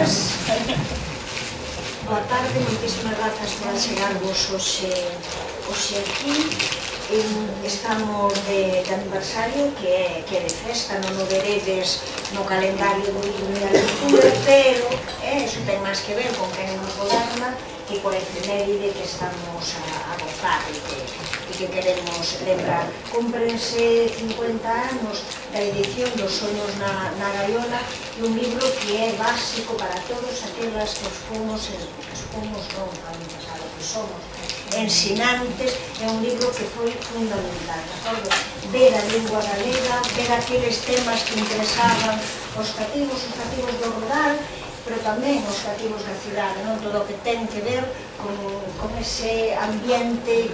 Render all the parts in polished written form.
tardes. Boa tarde, moitísimas grazas por achegarvos hoxe aquí. Estamos de aniversario, que é de festa, non o veredes no calendario do libro e da lectura, pero eso ten máis que ver con que é unha moderna e por efeméride que estamos a gozar e que queremos lembrar. Cúmprense 50 anos da edición dos Soños na Gaiola, e un libro que é básico para todos aquelas que somos ensinantes. É un libro que foi fundamental, ver a lingua galega, ver aqueles temas que interesaban os cativos do rural, pero tamén os cativos da cidade, todo o que ten que ver con ese ambiente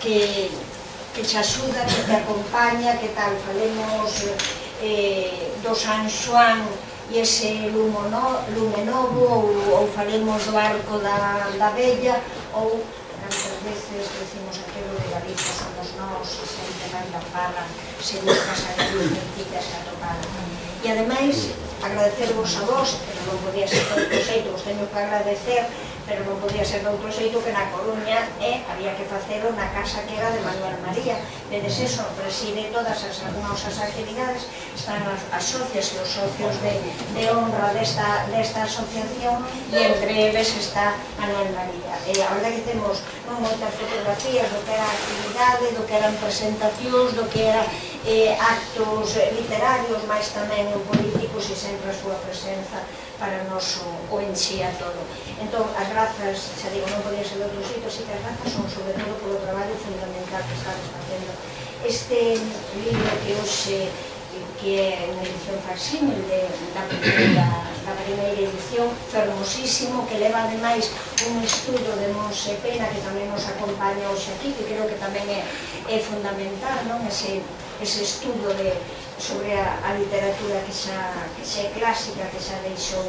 que te axuda, que te acompaña, que tal. Falemos do San Xoán e ese lume novo, ou falemos do Arco da Vella, ou tantas veces decimos aquilo de Galicia somos nós, e sempre canta fala, se buscas a Galicia en ti que se atopada. E ademais, agradecervos a vos, pero non podía ser de outro xeito, vos teño que agradecer, pero non podía ser de outro xeito que na Coruña había que facelo na casa que era de Manuel María. Vedes eso, preside todas as nosas actividades, están as socias e os socios de honra desta asociación, e entre eles está Manuel María. A verdade que temos moitas fotografías do que era a actividade, do que eran presentacións, do que era actos literarios, máis tamén políticos, e sempre a súa presenza para nos o enchía todo. Entón, as grazas, xa digo, non podía ser de outro xeito, así que as grazas son sobre todo polo traballo fundamental que estades facendo. Este libro que hoxe, que é unha edición facsímil da primeira edición, fermosísimo, que leva ademais un estudo de Monse Pena, que tamén nos acompaña hoxe aquí, que creo que tamén é fundamental, ese estudo sobre a literatura que xa é clásica, que xa deixou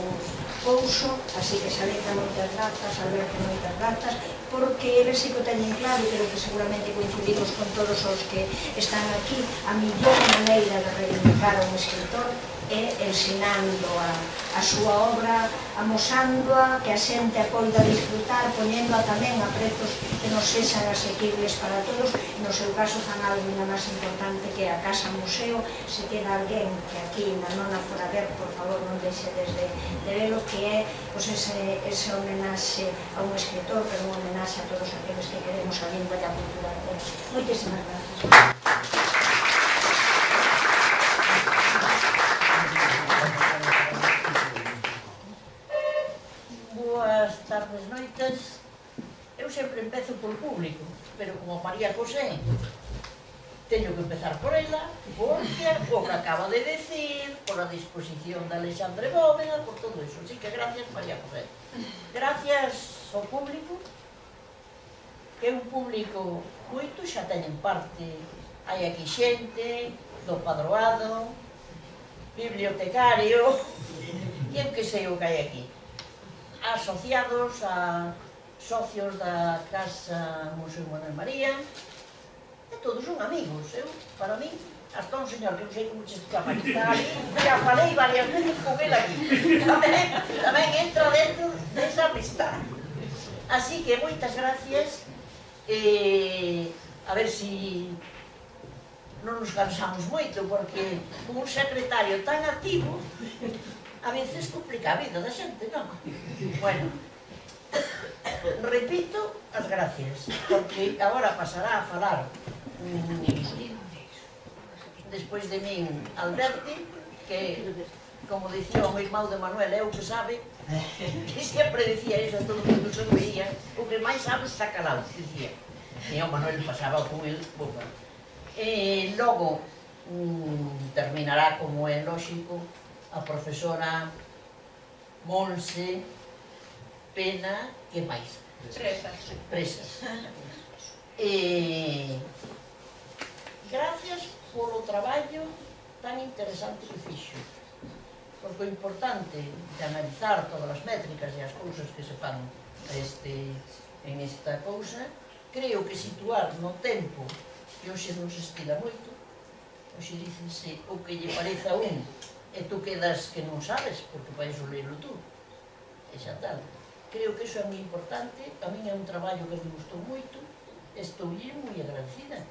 Pouso, así que xa leita moitas grazas, Alberto moitas grazas, porque eles sí que o teñen claro, e creo que seguramente coincidimos con todos os que están aquí. A millor maneira de reivindicar a un escritor é ensinando a súa obra, amosándoa, que a xente a poida disfrutar, poñéndoa tamén a prezos que nos sexan asequibles para todos. No seu caso fan algo ainda máis importante, que é a Casa Museo. Se queda alguén que aquí na nona fora ver, por favor non deixedes de velo, que é ese homenaxe a un escritor, pero un homenaxe a todos aqueles que queremos a lingua e a cultura. Moitísimas grazas. Boas tardes, noites. Eu sempre empezo polo público, pero como María José teño que empezar por ela, porque o que acaba de decir, por a disposición de Alexandre Bóveda, por todo iso. Así que gracias, María José. Gracias ao público, que é un público moito, xa teñen parte. Hai aquí xente do padroado, bibliotecario, e eu que sei o que hai aquí. Asociados a socios da Casa Museo Manuel María, e todos son amigos. Para mí, hasta un señor que non sei como se chama, que está ali, já falei varias veces con ele aquí, tamén entra dentro desa amistad. Así que moitas gracias, a ver si non nos cansamos moito, porque con un secretario tan activo a veces complica a vida da xente, non? Bueno, repito as gracias, porque agora pasará a falar despois de min Alberti, que, como dicía o meu irmão de Manuel, é o que sabe, que sempre dicía iso a todo o mundo se o veía, o que máis sabe está calado, dicía. E o Manuel pasaba con el, e logo terminará, como é lógico, a profesora Monse Pena, que máis? Presas. Gracias polo traballo tan interesante que fixo, porque o importante de analizar todas as métricas e as cousas que se fan en esta cousa, creo que situar no tempo, que hoxe non se estila moito, hoxe dicense o que lle parece a un, e tú quedas que non sabes, porque vais o leilo tú. xa tal. Creo que iso é moi importante, a min é un traballo que me gustou moito, estou moi agradecida.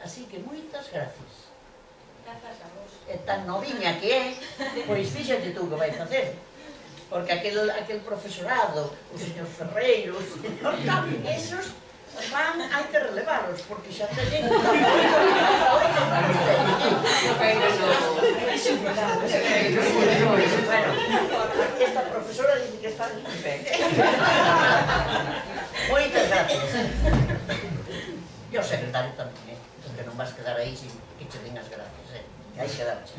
Así que moitas gracias. Grazas a vos. E tan noviña que é, pois fíxate tú que vai facer. Porque aquel profesorado, os señores Ferreiro, os señores tal, esos van, hai que relevaros, porque xa teñen un apoio para ustedes. Bueno, esta profesora dice que está en pé. Moitas gracias. E o secretario tamén, porque non vas quedar aí sin que che den as gracias, que hai que darche.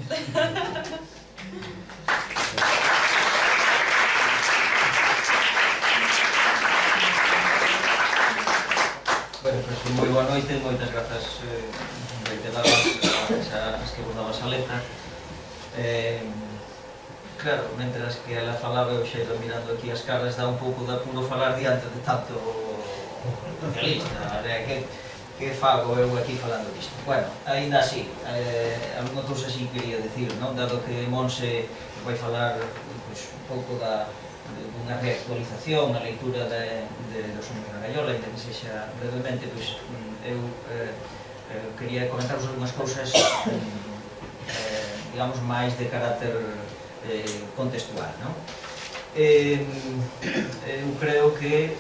Bueno, pues moi boa noite, moitas grazas reiteradas as que vos dabas a letra. Claro, mentras que ela falaba, eu xa iba mirando aquí as caras, dá un pouco de apuro falar diante de tanto especialista, que fago eu aquí falando disto. Bueno, ainda así, algunha cousa así quería decir, non? Dado que Monse vai falar un pouco dunha reactualización na leitura dos Soños na Gaiola, ainda que sexa brevemente, eu quería comentaros algunhas cousas digamos máis de carácter contextual, non? Eu creo que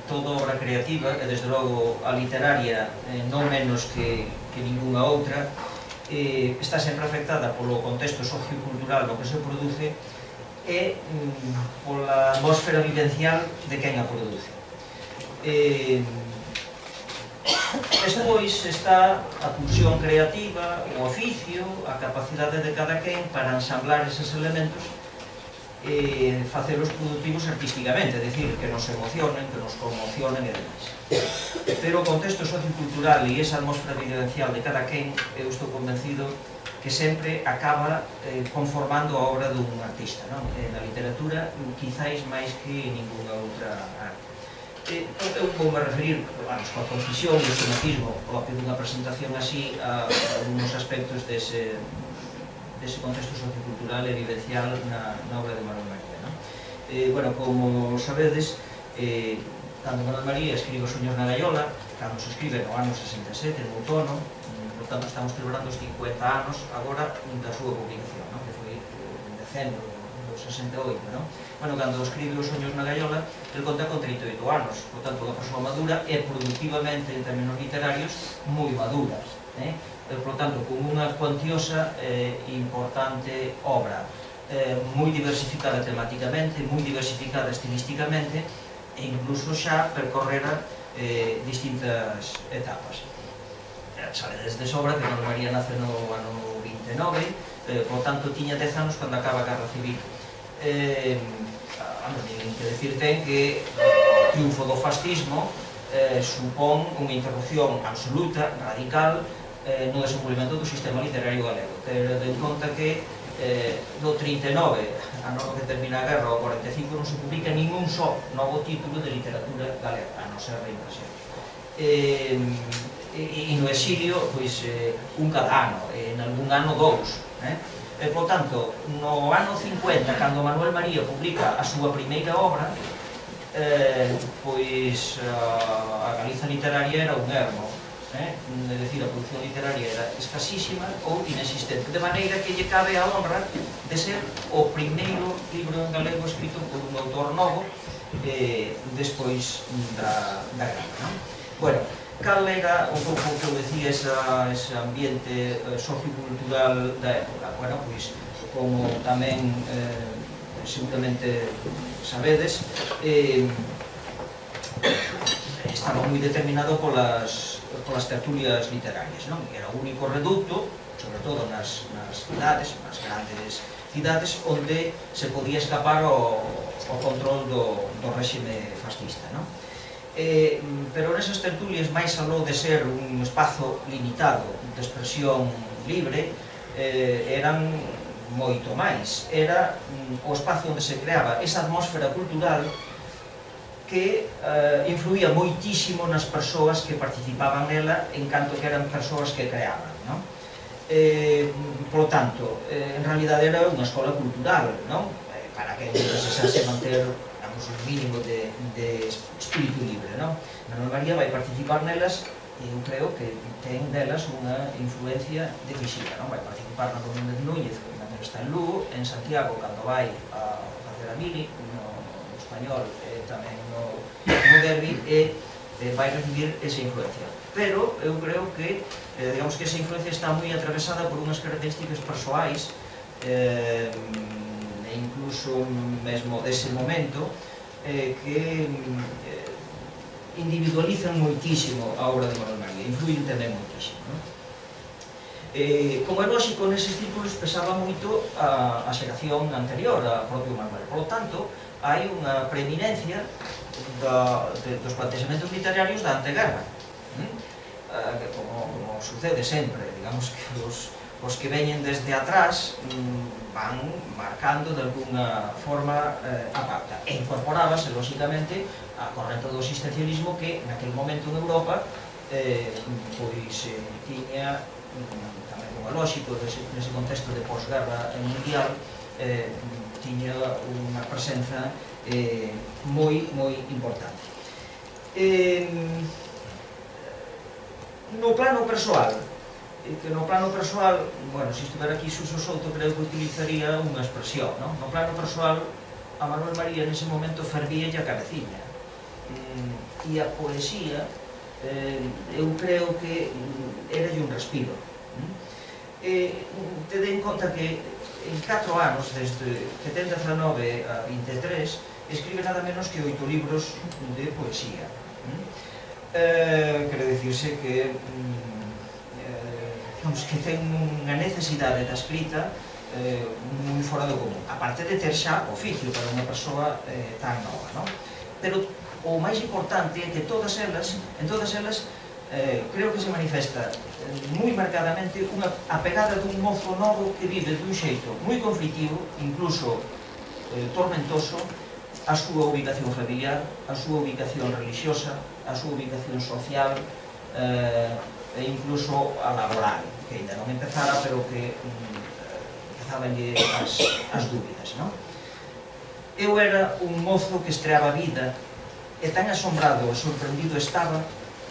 toda obra creativa, e desde logo a literaria non menos que ninguna outra, está sempre afectada polo contexto sociocultural no que se produce e pola atmósfera vivencial de quen a produce. Despois está a pulsión creativa, o oficio, a capacidade de cada quen para ensamblar eses elementos e facelos productivos artísticamente, é dicir, que nos emocionen, que nos conmocionen e demais. Pero o contexto sociocultural e esa atmósfera vivencial de cada quen, eu estou convencido que sempre acaba conformando a obra dun artista, non? Na literatura, quizáis máis que ninguna outra arte. Eu vou me referir, coa concisión e o somatismo propio dunha presentación así a algunos aspectos dese contexto sociocultural e vivencial na obra de Manuel María, non? Bueno, como sabedes, cando Manuel María escribe Os Soños na Gaiola, cando se escribe no ano 67, no outono, por tanto estamos celebrando os 50 anos agora da súa publicación, non? Que foi en decembro do 68, non? Bueno, cando escribe Os Soños na Gaiola, el conta con 38 anos, por tanto, unha persoa madura e productivamente, en términos literarios, moi madura, por tanto, con unha cuantiosa e importante obra, moi diversificada tematicamente, moi diversificada estilísticamente, e incluso xa percorrera distintas etapas. Sabedes de sobra que Manuel María nace no ano 29, por tanto tiña 10 anos cando acaba a Guerra Civil. Nin que decir ten que o triunfo do fascismo supón unha interrupción absoluta, radical, no desenvolvemento do sistema literario galego. Ter en conta que do 39, ano que termina a guerra, ao 45, non se publica ningún só novo título de literatura galega, a non ser reimpresión. E no exilio, pois, un cada ano, en algún ano dous. Por tanto, no ano 50, cando Manuel María publica a súa primeira obra, pois a Galiza literaria era un ermo, é dicir, a produción literaria era escasísima ou inexistente, de maneira que lle cabe a honra de ser o primeiro libro en galego escrito por un autor novo despois da guerra. Bueno, cal era un pouco que eu decía ese ambiente sociocultural da época? Bueno, pois, como tamén seguramente sabedes, estaba moi determinado polas tertulias literarias, non? Era o único reducto, sobre todo nas cidades, nas grandes cidades, onde se podía escapar o control do réxime fascista, non? Pero nesas tertulias, máis aló de ser un espazo limitado de expresión libre, eran moito máis. Era o espazo onde se creaba esa atmósfera cultural que influía moitísimo nas persoas que participaban nela, en canto que eran persoas que creaban, non? Por lo tanto, en realidade era unha escola cultural, non? para que se manter un mínimo de espírito libre, non? Manuel María vai participar nelas e eu creo que ten delas unha influencia decisiva, non? Vai participar na Común de Núñez, que tamén está en Lugo, en Santiago, cando vai a facer a Mili, no Español, tamén no Derbi, e vai recibir esa influencia. Pero eu creo que, digamos que esa influencia está moi atravesada por unhas características persoais, e incluso mesmo dese momento, que individualizan moitísimo a obra de Manuel María, influyen tamén moitísimo. Como é lógico, neses círculos pesaba moito a xeración anterior, a propio Manuel. Por lo tanto, hai unha preeminencia dos plantexamentos literarios da anteguerra, como sucede sempre. Digamos que os que veñen desde atrás van marcando de alguna forma a pauta. E incorporábase, lógicamente, a corrente do existencialismo que naquele momento en Europa tiña, tamén como lógico, nese contexto de posguerra mundial, tiña unha presenza moi importante. No plano persoal, bueno, se estivera aquí Suso Souto, creo que utilizaría unha expresión, non? No plano persoal, a Manuel María nese momento fervíalle a cabeciña, e a poesía, eu creo que era un respiro. Tede en conta que en 4 anos, desde que ten 19 a 23, escribe nada menos que 8 libros de poesía. Quere dicirse que ten unha necesidade da escrita moi fora do común, aparte de ter xa oficio para unha persoa tan nova. Pero o máis importante é que en todas elas creo que se manifesta moi marcadamente a pegada dun mozo novo que vive dun xeito moi conflitivo, incluso tormentoso, a súa ubicación familiar, a súa ubicación religiosa, a súa ubicación social e incluso a laboral, que ainda non empezara, pero que empezabanlle as dúbidas. Eu era un mozo que estreaba vida e tan asombrado e sorprendido estaba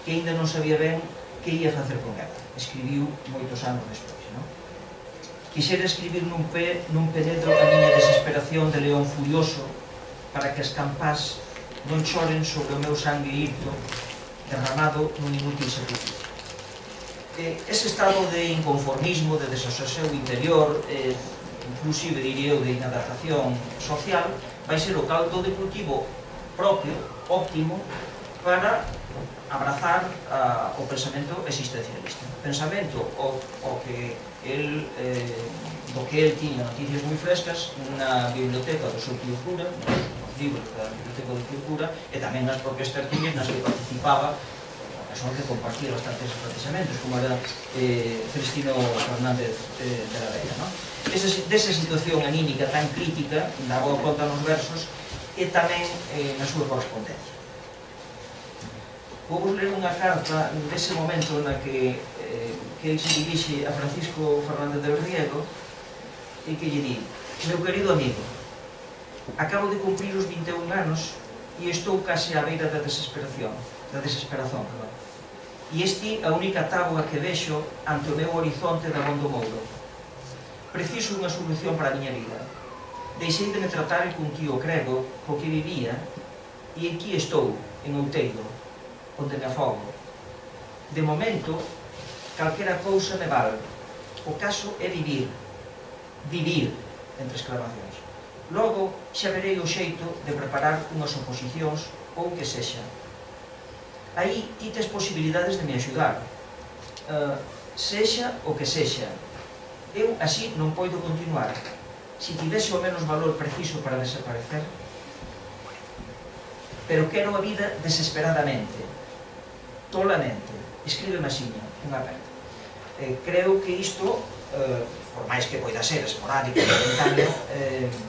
que ainda non sabía ben que ia facer con ela. Escribiu moitos anos despois. Quixera escribir nun penedo a miña desesperación de león furioso para que as campás non choren sobre o meu sangue hirto derramado nun inútil sacrificio. Ese estado de inconformismo, de desasosego interior, inclusive, diría eu, de inadaptación social, vai ser o caldo de cultivo propio, óptimo, para abrazar o pensamento existencialista. Pensamento do que el tiña noticias moi frescas na biblioteca do seu tío cura, nos libros da biblioteca do tío cura, e tamén nas propias tertulias nas que participaba, son que compartía bastantes pensamentos, como era Celestino Fernández de la Vega. Desa situación anímica tan crítica, daba conta nos versos, e tamén na súa correspondencia. Vou ler unha carta dese momento na que el se dirixe a Francisco Fernández del Riego e que lle di: meu querido amigo, acabo de cumprir os 21 anos e estou case á beira da desesperación, e este a única táboa que vexo ante o meu horizonte da Bondo Mouro. Preciso unha solución para a miña vida. Deixei de me tratar cun tío crego co que vivía e aquí estou, en Outeiro, onde me afogo. De momento, calquera cousa me vale. O caso é vivir, entre exclamacións. Logo, xa verei o xeito de preparar unhas oposicións ou que sexa. Aí ti tes posibilidades de me axudar. Sexa o que sexa. Eu así non poido continuar. Se tivese o menos valor preciso para desaparecer, pero quero a vida desesperadamente, tolamente. Escríbeme asiña, unha aperta. Creo que isto, por máis que poida ser esporádico e momentáneo,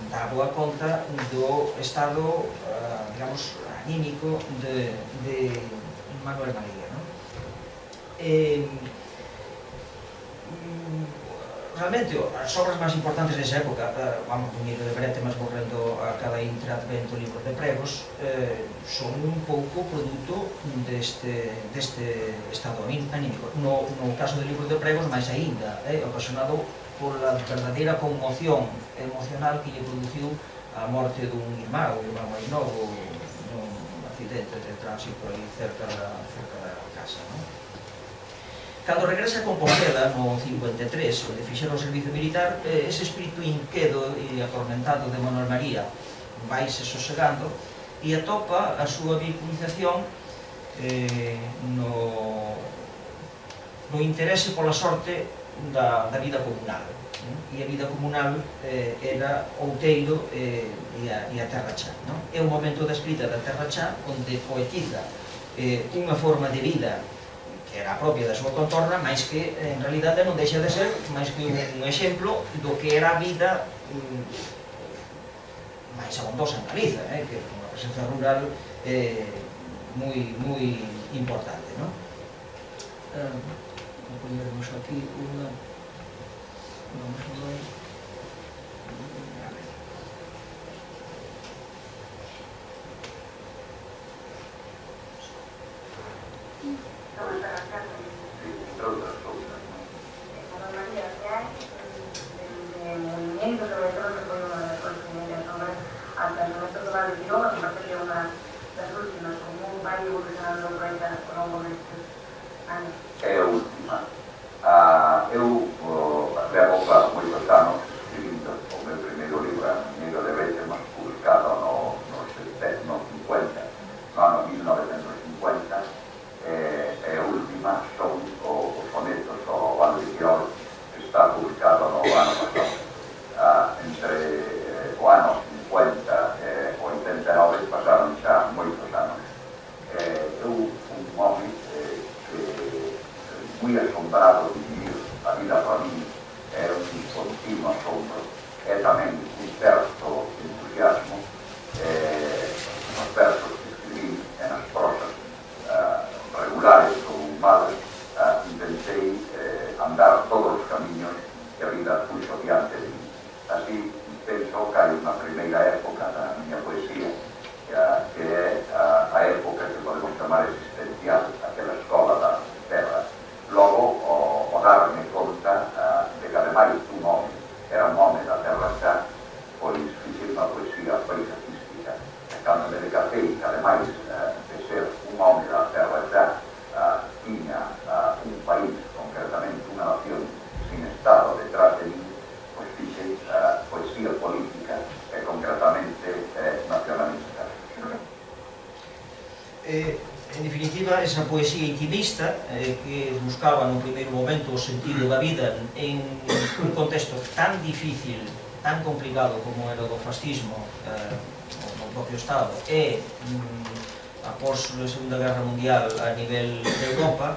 dá boa conta do estado, digamos, anímico de Manuel María. realmente, as obras máis importantes desa época, vamos, un libro de Brete, mas morrendo a cada intraadvento libros de pregos, son un pouco produto deste estado anímico. No caso de libros de pregos, máis aínda, apasionado pola verdadeira conmoción emocional que lle produciu a morte dun irmán, o irmán máis novo, nun accidente de tránsito aí cerca da casa, non? Cando regresa a Compostela, no 53, onde fixera o servizo militar, ese espírito inquedo e atormentado de Manuel María vaise sosegando e atopa a súa vinculación no interese pola sorte da vida comunal. E a vida comunal era Outeiro e a Terra Chá. É un momento da escrita da Terra Chá onde poetiza unha forma de vida que era propia da súa contorna, máis que en realidade non deixa de ser máis que un exemplo do que era a vida máis abondosa en Galiza, que é unha presencia rural moi importante. Poñeremos aquí unha... Vamos a ver... É a última. Eu levo moitos anos escribindo o meu primeiro libro, a Mineiro de Brete, mas publicado no 50, no ano 1950. É a última, son os sonetos ao Ano de Quiol, que está publicado no ano pasado. Entre o ano 50 e 89 pasaron xa moitos anos. Eu, un home moi asombrado de vivir a vida para mí, é un continuo asombro, é tamén un certo entusiasmo nos versos que escribí e nas prosas regulares ou malas. Intentei andar todos os camiños que a vida puxo diante de mí. Así penso que hai unha primeira época da miña poesía, que é a época que podemos chamar existencial, aquela escola da terra. Logo, o darme conta de que ademais un home era un home da terra xa, pois fixen unha poesía paisajística. Cando me decatei que ademais de ser un home da terra xa, tiña un país, concretamente unha nación sin estado detrás de mí, pois fixen poesía política e concretamente nacionalista. En definitiva, esa poesía intimista que buscaba no primeiro momento o sentido da vida en un contexto tan difícil, tan complicado como era o do fascismo no propio Estado e após a Segunda Guerra Mundial a nivel de Europa,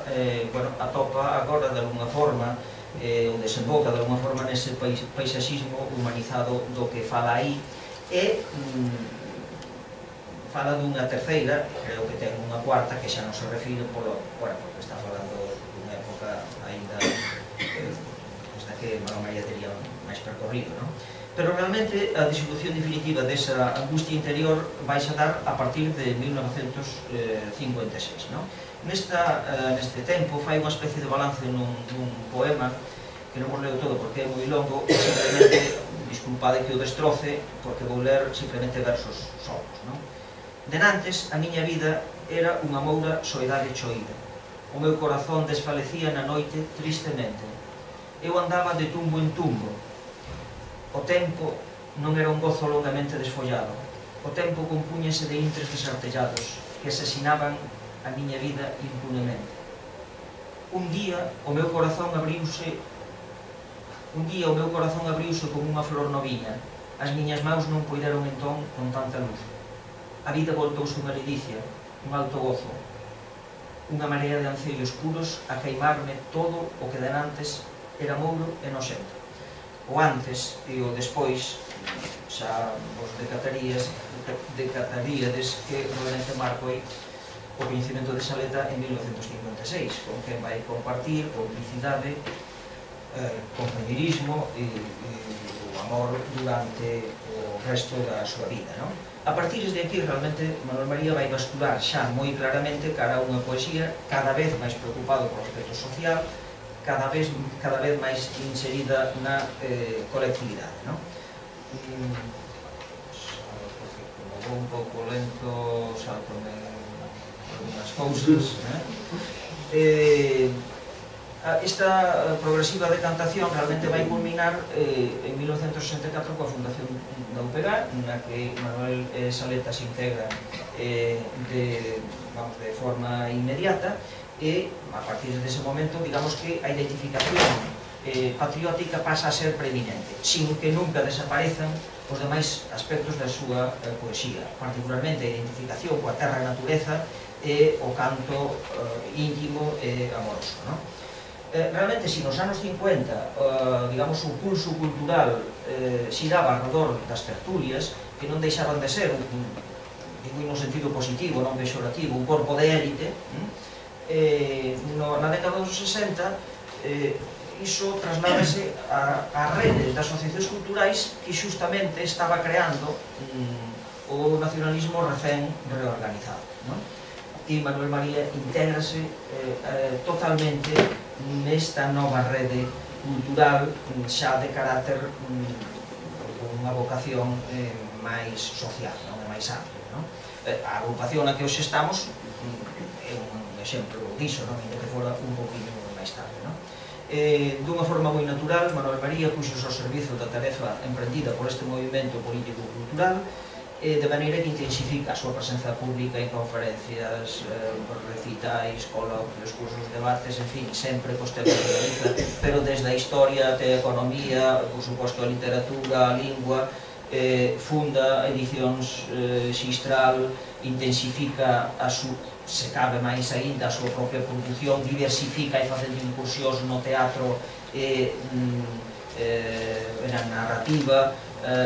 atopa agora de alguna forma ou desemboca de alguna forma nese paisaxismo humanizado do que fala aí e fala dunha terceira, creo que ten unha cuarta que xa non se refire porque está falando dunha época ainda hasta que Manuel María tería máis percorrido, non? Pero realmente a disolución definitiva desa angustia interior vai a dar a partir de 1956, non? Neste tempo fai unha especie de balance nun poema que non vos leo todo porque é moi longo e simplemente, disculpade que o destroce porque vou ler simplemente versos solos, non? Denantes, a miña vida era unha moura soidade choída. O meu corazón desfalecía na noite tristemente. Eu andaba de tumbo en tumbo. O tempo non era un gozo longamente desfollado. O tempo compúñese de intres desartellados que asesinaban a miña vida impunemente. Un día o meu corazón abriuse como unha flor noviña. As miñas maus non puideron entón con tanta luz. A vida voltouse unha ledicia, un alto gozo, unha marea de ancellos puros a queimarme todo o que denantes era mouro e noxento. O antes e o despois, xa vos decataríades que realmente marco aí o coñecemento de Saleta en 1956, con quen vai compartir publicidade compañerismo e o amor durante o resto da súa vida, non? A partir de aquí, realmente, Manuel María vai bascular xa moi claramente cara a unha poesía cada vez máis preocupado polo aspecto social, cada vez máis inserida na colectividade, non? Porque como vou un pouco lento, saltome algunhas cousas, esta progresiva decantación realmente vai culminar en 1964 coa fundación da UPG, na que Manuel Saleta se integra de forma inmediata, e a partir dese momento, digamos que a identificación patriótica pasa a ser preeminente, sin que nunca desaparezan os demais aspectos da súa poesía, particularmente a identificación coa terra e natureza e o canto íntimo e amoroso, non? Realmente, se nos anos 50, digamos, o pulso cultural xiraba alrededor das tertulias, que non deixaban de ser, digo no sentido positivo, non pexorativo, un corpo de élite, na década dos 60, iso trasládase á rede das asociacións culturais que xustamente estaba creando o nacionalismo recén reorganizado, non? E Manuel María intégrase totalmente nesta nova rede cultural xa de carácter con unha vocación máis social, máis amplia, non? A agrupación na que hoxe estamos é un exemplo diso, ainda que fora un poquinho máis tarde, non? Dunha forma moi natural, Manuel María puxos ao servizo da tarefa emprendida por este movimento político-cultural, de maneira que intensifica a súa presenza pública en conferencias, recitais, coloquios, cursos, debates, en fin, sempre cos temas de Galiza, pero desde a historia até a economía, por suposto a literatura, a lingua, funda edicións xistral, intensifica se cabe máis aínda a súa propia produción, diversifica e facendo incursións no teatro e na narrativa,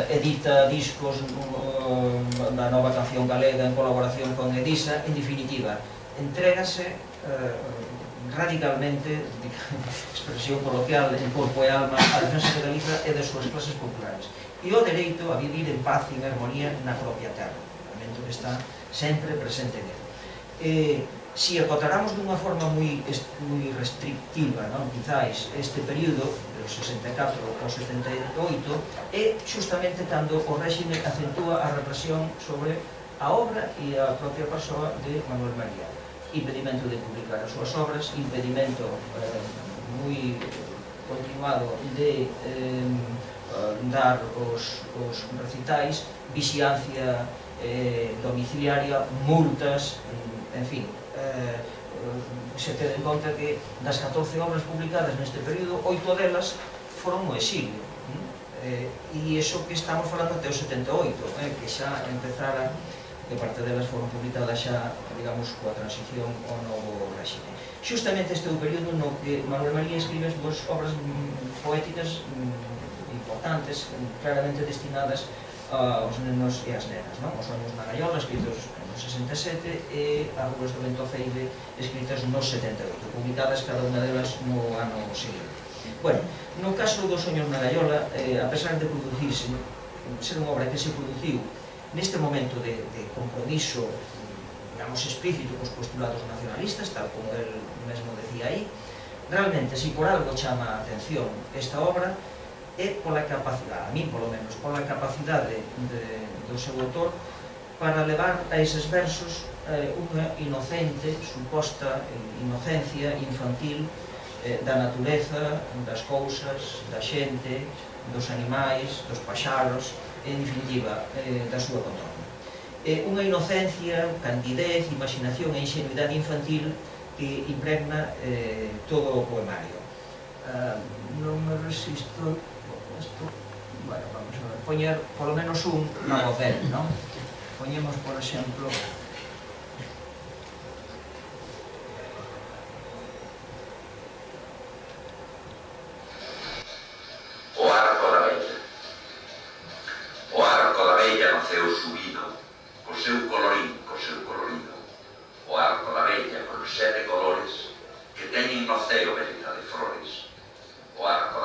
edita discos da Nova Canción Galega en colaboración con Edisa, en definitiva, entrégase radicalmente, expresión coloquial, en corpo e alma, a defensa de Galiza e das súas clases populares, e o dereito a vivir en paz e en armonía na propia terra, elemento que está sempre presente nele. Si acotaramos dunha forma moi restrictiva, quizáis, este período, do 64 ao 78, é xustamente cando o réxime acentúa a represión sobre a obra e a propia persoa de Manuel María. Impedimento de publicar as súas obras, impedimento moi continuado de dar os recitais, vixiancia domiciliaria, multas, en fin, se ten en conta que das 14 obras publicadas neste período, 8 delas foron no exilio, e iso que estamos falando até o 78, que xa empezara, que parte delas foron publicadas xa, digamos, coa transición ao novo réxime. Xustamente este é o período no que Manuel María escribe as dúas obras poéticas importantes, claramente destinadas aos nenos e as nenas, Os soños na gaiola, escritos no 67, e as ruas do vento feire, escritas no 78, publicadas cada unha delas no ano seguinte. Bueno, no caso dos soños na gaiola, a pesar de producirse, ser unha obra que se produciu neste momento de compromiso, digamos, explícito cos postulados nacionalistas, tal como el mesmo decía aí, realmente, se por algo chama a atención esta obra, é pola capacidade, a mí polo menos, pola capacidade do seu autor para levar a eses versos unha inocente, suposta inocencia infantil da natureza, das cousas, da xente, dos animais, dos paxaros, en definitiva, da súa contorna. Unha inocencia, candidez, imaginación e ingenuidade infantil que impregna todo o poemario. Non me resisto isto, bueno, vamos a ver, poñer polo menos un na voz dele, non? Poñemos, por exemplo, o arco da bella. O arco da bella naceu subido, co seu colorín, co seu colorido. O arco da bella con 7 colores que teñen no ceo beleza de flores. O arco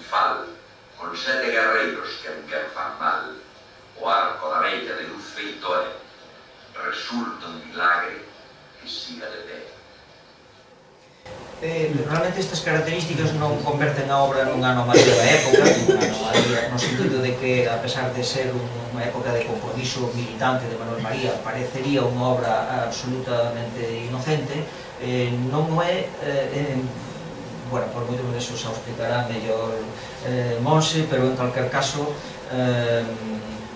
triunfal, con 7 guerreiros que en quen fan mal, o arco da bella de luz feito é, resulta un milagre que siga de pé. Realmente estas características non converten a obra nunha anomalía da época, nunha anomalía no sentido de que, a pesar de ser unha época de compromiso militante de Manuel María, parecería unha obra absolutamente inocente, non o é, bueno, por moito de eso xa o explicará mellor Monse, pero en calquer caso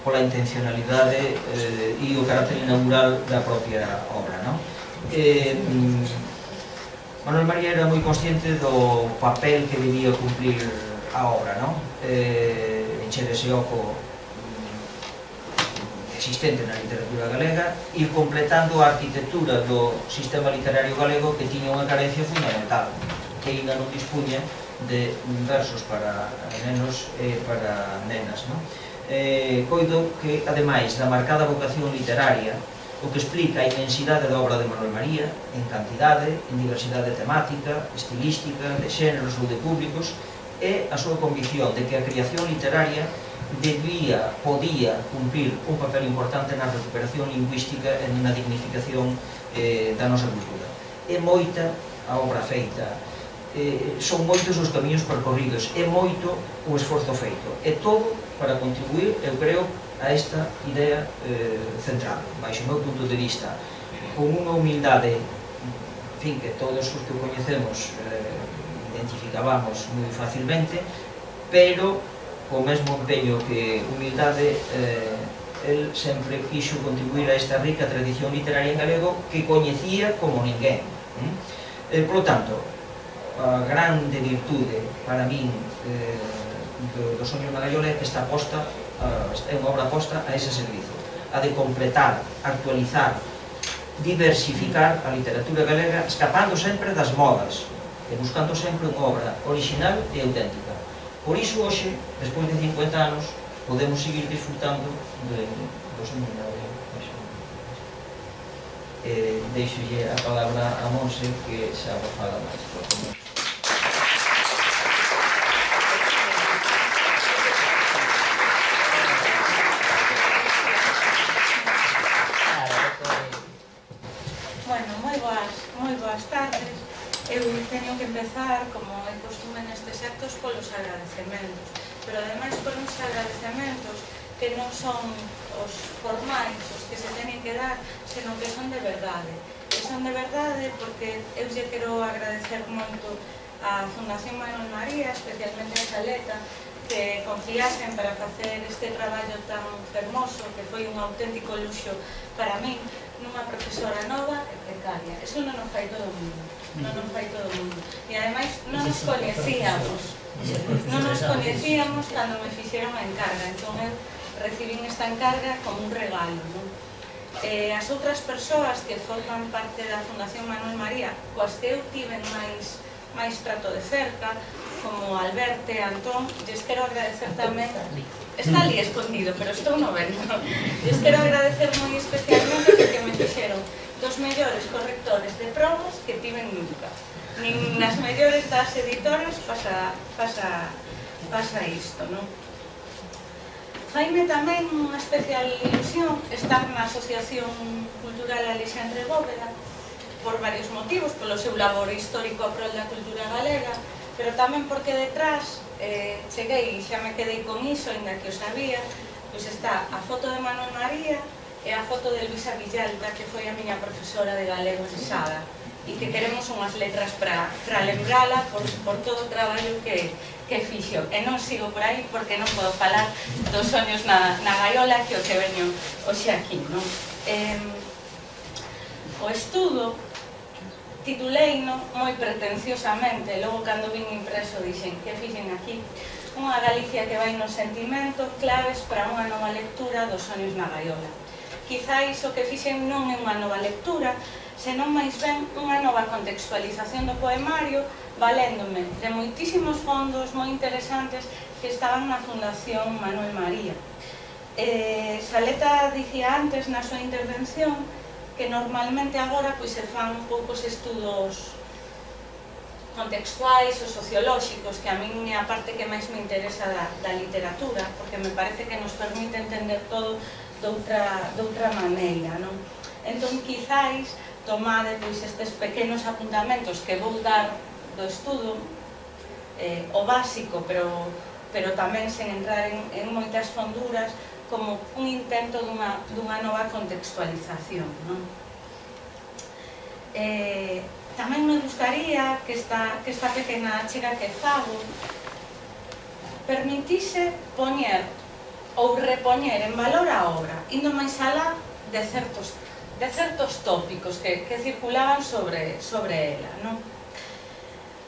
pola intencionalidade e o carácter inaugural da propia obra, non? Manuel María era moi consciente do papel que debía cumplir a obra, non? Encher ese oco existente na literatura galega, ir completando a arquitectura do sistema literario galego que tiña unha carencia fundamental, que ainda non dispunha de versos para nenos e para nenas, non? Coido que, ademais da marcada vocación literaria, o que explica a inmensidade da obra de Manuel María en cantidade, en diversidade temática, estilística, de xéneros ou de públicos, é a súa convicción de que a creación literaria podía cumprir un papel importante na recuperación lingüística e na dignificación da nosa cultura. É moita a obra feita, son moitos os camiños percorridos, é moito o esforzo feito, é todo para contribuir, eu creo, a esta idea central, baixo o meu punto de vista, con unha humildade, en fin, que todos os que o coñecemos identificábamos moi facilmente, pero co mesmo empeño que humildade, el sempre quixo contribuir a esta rica tradición literaria en galego que coñecía como ninguén. Por lo tanto, a grande virtude para min do Soño na Gaiola é que está posta, é unha obra posta a ese servizo, a de completar, actualizar, diversificar a literatura galega, escapando sempre das modas e buscando sempre unha obra original e auténtica. Por iso, hoxe, despois de 50 anos, podemos seguir disfrutando do Soño na Gaiola. Deixolle a palabra a Monse, que xa vos fala máis, por favor. Moi boas tardes. Eu teño que empezar, como é costume nestes actos, polos agradecementos, pero ademais por uns agradecementos que non son os formais, os que se teñen que dar, senón que son de verdade. E son de verdade porque eu lle quero agradecer moito a Fundación Manuel María, especialmente a Saleta, que confiasen para facer este traballo tan fermoso, que foi un auténtico luxo para min, nunha profesora nova e precaria. Eso non nos fai todo o mundo, non nos fai todo o mundo. E ademais non nos coñecíamos cando me fixeron a encarga, entón eu recibín esta encarga como un regalo, non? As outras persoas que forman parte da Fundación Manuel María, coas que eu tiven máis trato de cerca, como Alberto e Antón, lles quero agradecer tamén, está ali escondido, pero estou no vendo, lles quero agradecer moi especialmente porque me fixeron dos mellores correctores de probas que tiven nunca. Nin nas mellores das editoras pasa isto, non? Faime tamén unha especial ilusión estar na Asociación Cultural Alexandre Bóveda por varios motivos, polo seu labor histórico a prol da cultura galega, pero tamén porque detrás cheguei e xa me quedei con iso, ainda que o sabía, pois está a foto de Manuel María e a foto de Luisa Villalta, que foi a miña profesora de galego de Sada, e que queremos unhas letras para lembrala por todo o traballo que fixo. E non sigo por aí porque non podo falar dos soños na gaiola, que o que veño hoxe aquí, non? O estudo tituleino moi pretenciosamente, logo cando vin impreso dixen que fixen aquí unha Galicia que vai nos sentimentos claves para unha nova lectura dos soños na gaiola. Quizáis o que fixen non é unha nova lectura, senón máis ben unha nova contextualización do poemario, valéndome de moitísimos fondos moi interesantes que estaban na Fundación Manuel María. Saleta dicía antes na súa intervención que normalmente agora pois se fan poucos estudos contextuais ou sociolóxicos, que a min é a parte que máis me interesa da literatura, porque me parece que nos permite entender todo doutra maneira, non? Entón, quizáis, tomade estes pequenos apuntamentos que vou dar do estudo, o básico, pero tamén sen entrar en moitas fonduras, como un intento dunha nova contextualización, non? Tamén me gustaría que esta pequena achega que fago permitise poñer ou repoñer en valor a obra, indo máis alá de certos tópicos que circulaban sobre ela, non?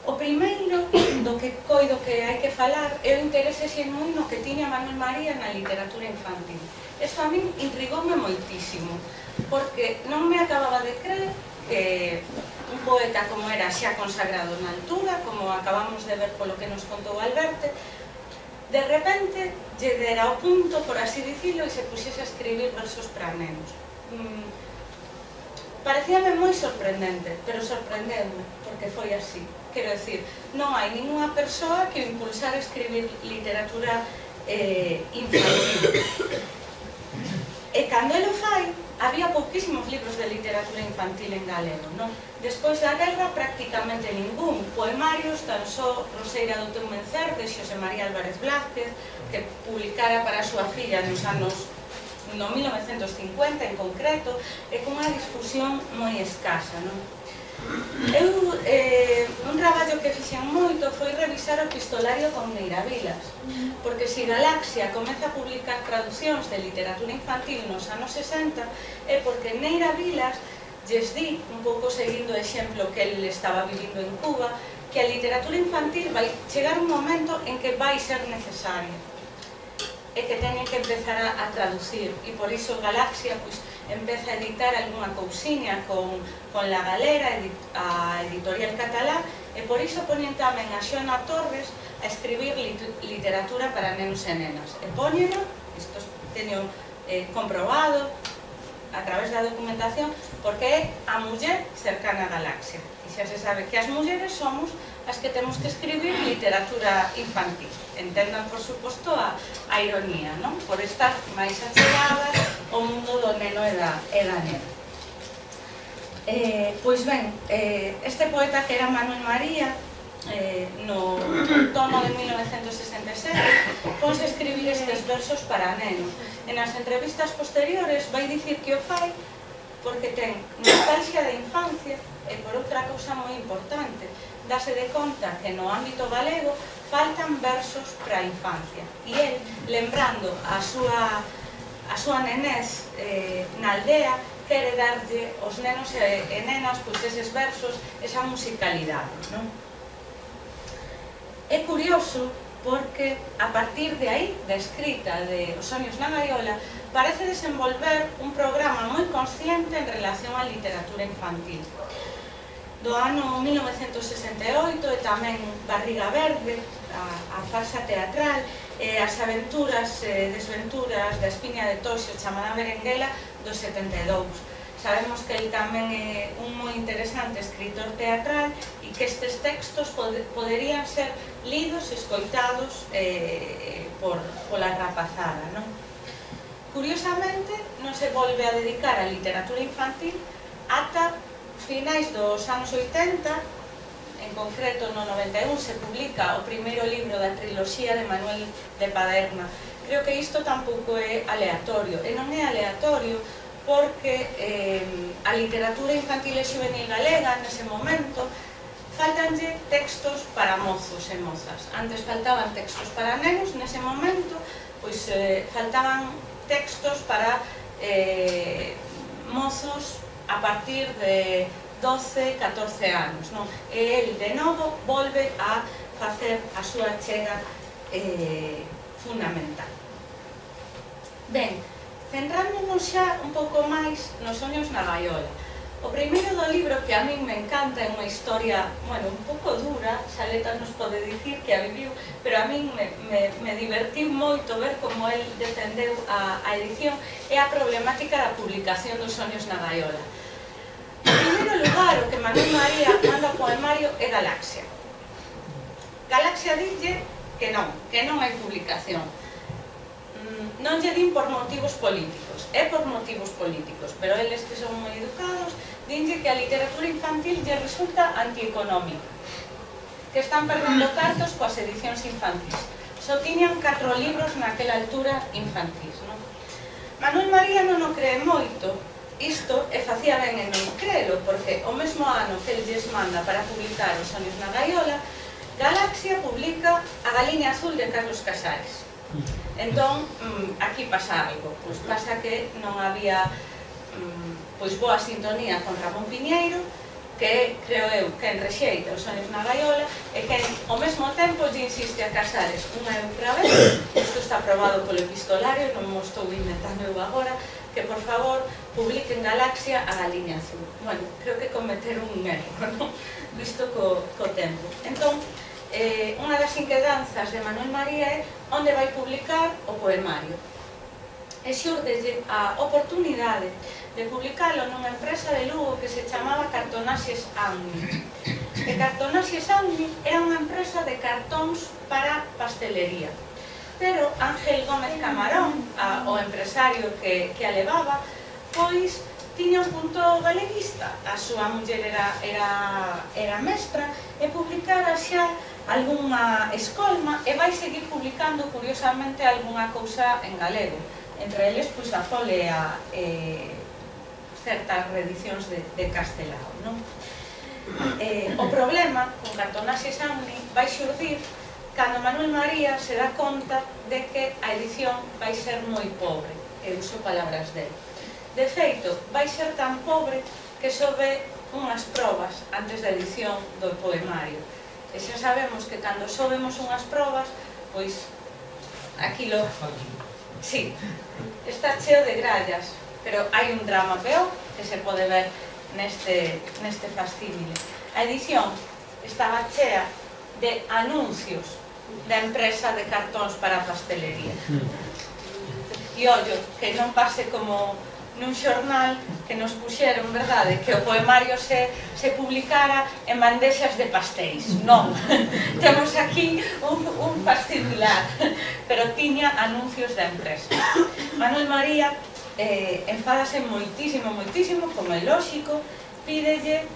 O primeiro do que coido que hai que falar é o interese xenuíno que tiña Manuel María na literatura infantil. Isto a min intrigoume moitísimo, porque non me acababa de creer que un poeta como era xa consagrado na altura, como acabamos de ver polo que nos contou Alberte, de repente lle dera o punto, por así dicilo, e se puxese a escribir versos para nenos. Parecíame moi sorprendente, pero sorprendeume, porque foi así. Quero dicir, non hai ninguna persoa que o impulsara a escribir literatura infantil. E cando ele o fai, había pouquísimos libros de literatura infantil en galego, non? Despois da guerra, prácticamente ningún. Poemarios, tan só Roseira do teu mencer, de Xosé María Álvarez Blázquez, que publicara para a súa filla no 1950 en concreto, e cunha difusión moi escasa, non? Un traballo que fixen moito foi revisar o epistolario con Neira Vilas, porque se Galaxia comeza a publicar traducións de literatura infantil nos anos 60 é porque Neira Vilas lles di, un pouco seguindo o exemplo que ele estaba vivindo en Cuba, que a literatura infantil vai chegar un momento en que vai ser necesaria e que teñen que empezar a traducir, e por iso Galaxia empeza a editar algunha cousiña con La Galera, a editorial catalá, e por iso poñen tamén a Xoana Torres a escribir literatura para nenos e nenas. E poñeno, isto teño comprobado a través da documentación, porque é a muller cercana a Galaxia. E xa se sabe que as mulleres somos as que temos que escribir literatura infantil. Entendan, por suposto, a ironía, non? Por estar máis achegadas ao mundo do neno e da nena. Pois ben, este poeta que era Manuel María, no outono de 1967, ponse a escribir estes versos para nenos. En as entrevistas posteriores vai dicir que o fai porque ten nostalgia da infancia e por outra cousa moi importante, dase de conta que no ámbito galego faltan versos para a infancia, e el, lembrando a súa nenés na aldea, quere darlle aos nenos e nenas eses versos, esa musicalidade, non? É curioso porque a partir de aí, da escrita de Os soños na gaiola, parece desenvolver un programa moi consciente en relación á literatura infantil. Do ano 1968 e tamén Barriga Verde, a farsa teatral, as aventuras e desventuras da Espiña de Toxo chamada Merenguela do 72. Sabemos que ele tamén é un moi interesante escritor teatral e que estes textos poderían ser lidos e escoitados pola rapazada, non? Curiosamente, non se volve a dedicar á literatura infantil ata finais dos anos 80, en concreto no 91 se publica o primeiro libro da triloxía de Manuel de Paderna. Creo que isto tampouco é aleatorio, e non é aleatorio porque a literatura infantil e juvenil galega nese momento faltanlle textos para mozos e mozas. Antes faltaban textos para nenos, nese momento pois faltaban textos para mozos a partir de 12, 14 anos, non? E el, de novo, volve a facer a súa chega fundamental. Ben, centrándonos xa un pouco máis nos soños na gaiola. O primeiro do libro, que a min me encanta, é unha historia, bueno, un pouco dura, Xaleta nos pode dicir que a viviu, pero a min me divertiu moito ver como el defendeu a edición e a problemática da publicación dos soños na gaiola. O primeiro primeiro lugar, o que Manuel María manda ao poemario é Galaxia. Galaxia dille que non hai publicación. Non lle din por motivos políticos, é por motivos políticos, pero eles que son moi educados dinlle que a literatura infantil lle resulta antieconómica, que están perdendo cartos coas edicións infantis. Só tiñan 4 libros naquela altura infantis, non? Manuel María non o cree moito, isto e facía ben en non crelo, porque o mesmo ano que el lles manda para publicar Os Soños na Gaiola, Galaxia publica A Galiña Azul de Carlos Casares. Entón, aquí pasa algo, pois pasa que non había boa sintonía con Ramón Piñeiro, que creo eu que rexeita Os Soños na Gaiola e que ao mesmo tempo lle insiste a Casares unha e outra vez, isto está aprobado polo epistolario, non mo estou inventando eu agora, que por favor publiquen Galaxia A Galiña Azul. Bueno, creo que cometeron un erro, non? Visto co tempo. Entón, unha das inquedanzas de Manuel María é onde vai publicar o poemario. E xurdelle a oportunidade de publicalo nunha empresa de Lugo que se chamaba Cartonaxes Agni. E Cartonaxes Agni era unha empresa de cartóns para pastelería. Pero Ángel Gómez Camarón, o empresario que a levaba, pois tiña un punto galeguista. A súa muller era mestra e publicara xa algunha escolma e vai seguir publicando, curiosamente, algunha cousa en galego. Entre eles, pois, a folea certas reedicións de Castelao, non? O problema con Cartonaxes Agni vai xurdir cando Manuel María se dá conta de que a edición vai ser moi pobre, e uso palabras dele. De feito, vai ser tan pobre que sobe unhas probas antes da edición do poemario. E xa sabemos que cando sobemos unhas probas, pois, aquilo... Sí, está cheo de grallas, pero hai un drama peor que se pode ver neste fascímile. A edición estaba chea de anuncios da empresa de cartóns para a pastelería. E ollo, que non pase como nun xornal que nos puxeron, verdade, que o poemario se publicara en bandexas de pastéis. Non, temos aquí un fascicular, pero tiña anuncios da empresa. Manuel María enfádase moitísimo, como é lóxico, pídelle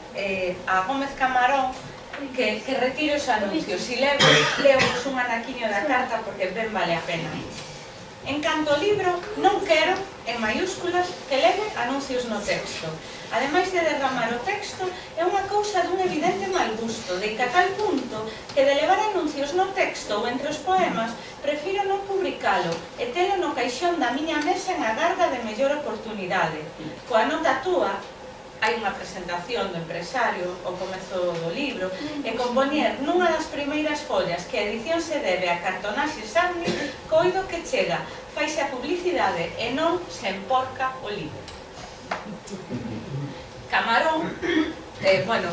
a Gómez Camarón que retire os anuncios. Si leemos un anaquiño da carta porque ben vale a pena. En canto ao libro, non quero, en maiúsculas, que leve anuncios no texto. Ademais de derramar o texto, é unha cousa dun evidente mal gusto, de que a tal punto que de levar anuncios no texto ou entre os poemas, prefiro non publicalo e telo no caixón da miña mesa en agarda de mellor oportunidade. Coa nota túa, hai unha presentación do empresario ao comezo do libro e con poñer nunha das primeiras follas que a edición se debe a Cartonaxes Agni, coido que chega, faise a publicidade e non se emporca o libro. Camarón,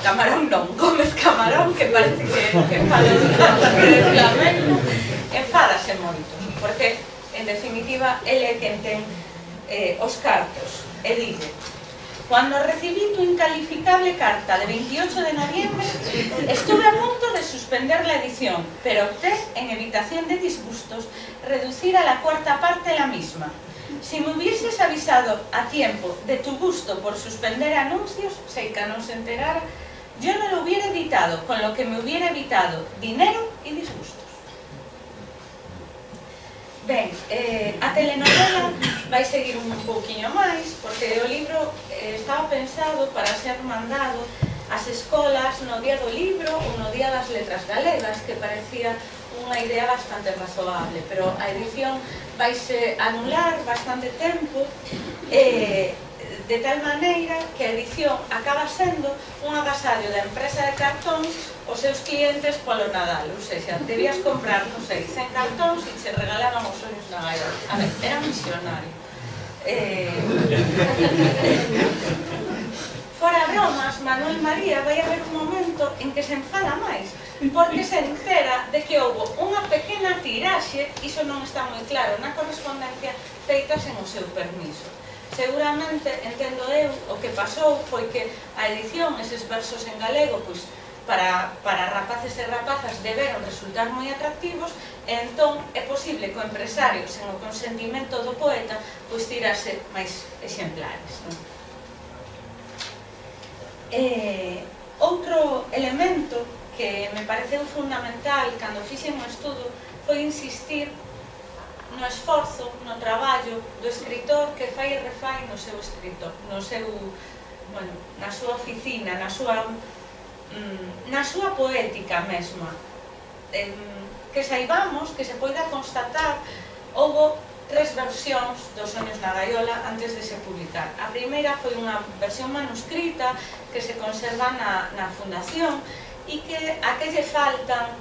Camarón non, Gómez Camarón, que parece que fala de Flamengo, enfádase moito, porque, en definitiva, ele é quen ten os cartos e dille: cuando recibí tu incalificable carta de 28 de noviembre, estuve a punto de suspender la edición, pero opté, en evitación de disgustos, reducir a la cuarta parte la misma. Si me hubieses avisado a tiempo de tu gusto por suspender anuncios, Seica no se enterara, yo no lo hubiera editado, con lo que me hubiera evitado dinero y disgustos. Ben, a telenovela vai seguir un pouquiño máis, porque o libro estaba pensado para ser mandado ás escolas no día do libro ou no día das letras galegas, que parecía unha idea bastante razoable, pero a edición vaise anular bastante tempo, de tal maneira que a edición acaba sendo un agasallo da empresa de cartóns os seus clientes polo Nadal, ou seja, debías comprar, non sei, 100 cartóns e che regalaban Os Soños na Gaiola. A ver, era un visionario. Fora bromas, Manuel María vai haber un momento en que se enfada máis, porque se entera de que houbo unha pequena tiraxe, iso non está moi claro na correspondencia, feita sen o seu permiso. Seguramente, entendo eu, o que pasou foi que a edición, eses versos en galego, pois, para rapaces e rapazas deberon resultar moi atractivos, e entón é posible que o empresario, sen o consentimento do poeta, pois tirase máis exemplares, non? Outro elemento que me pareceu fundamental cando fixen o estudo foi insistir no esforzo, no traballo do escritor que fai e refai no seu escritor, no seu, bueno, na súa oficina, na súa poética mesma. Que saibamos, que se poida constatar, houbo 3 versións dos Soños na gaiola antes de se publicar. A primeira foi unha versión manuscrita que se conserva na fundación e a que lle faltan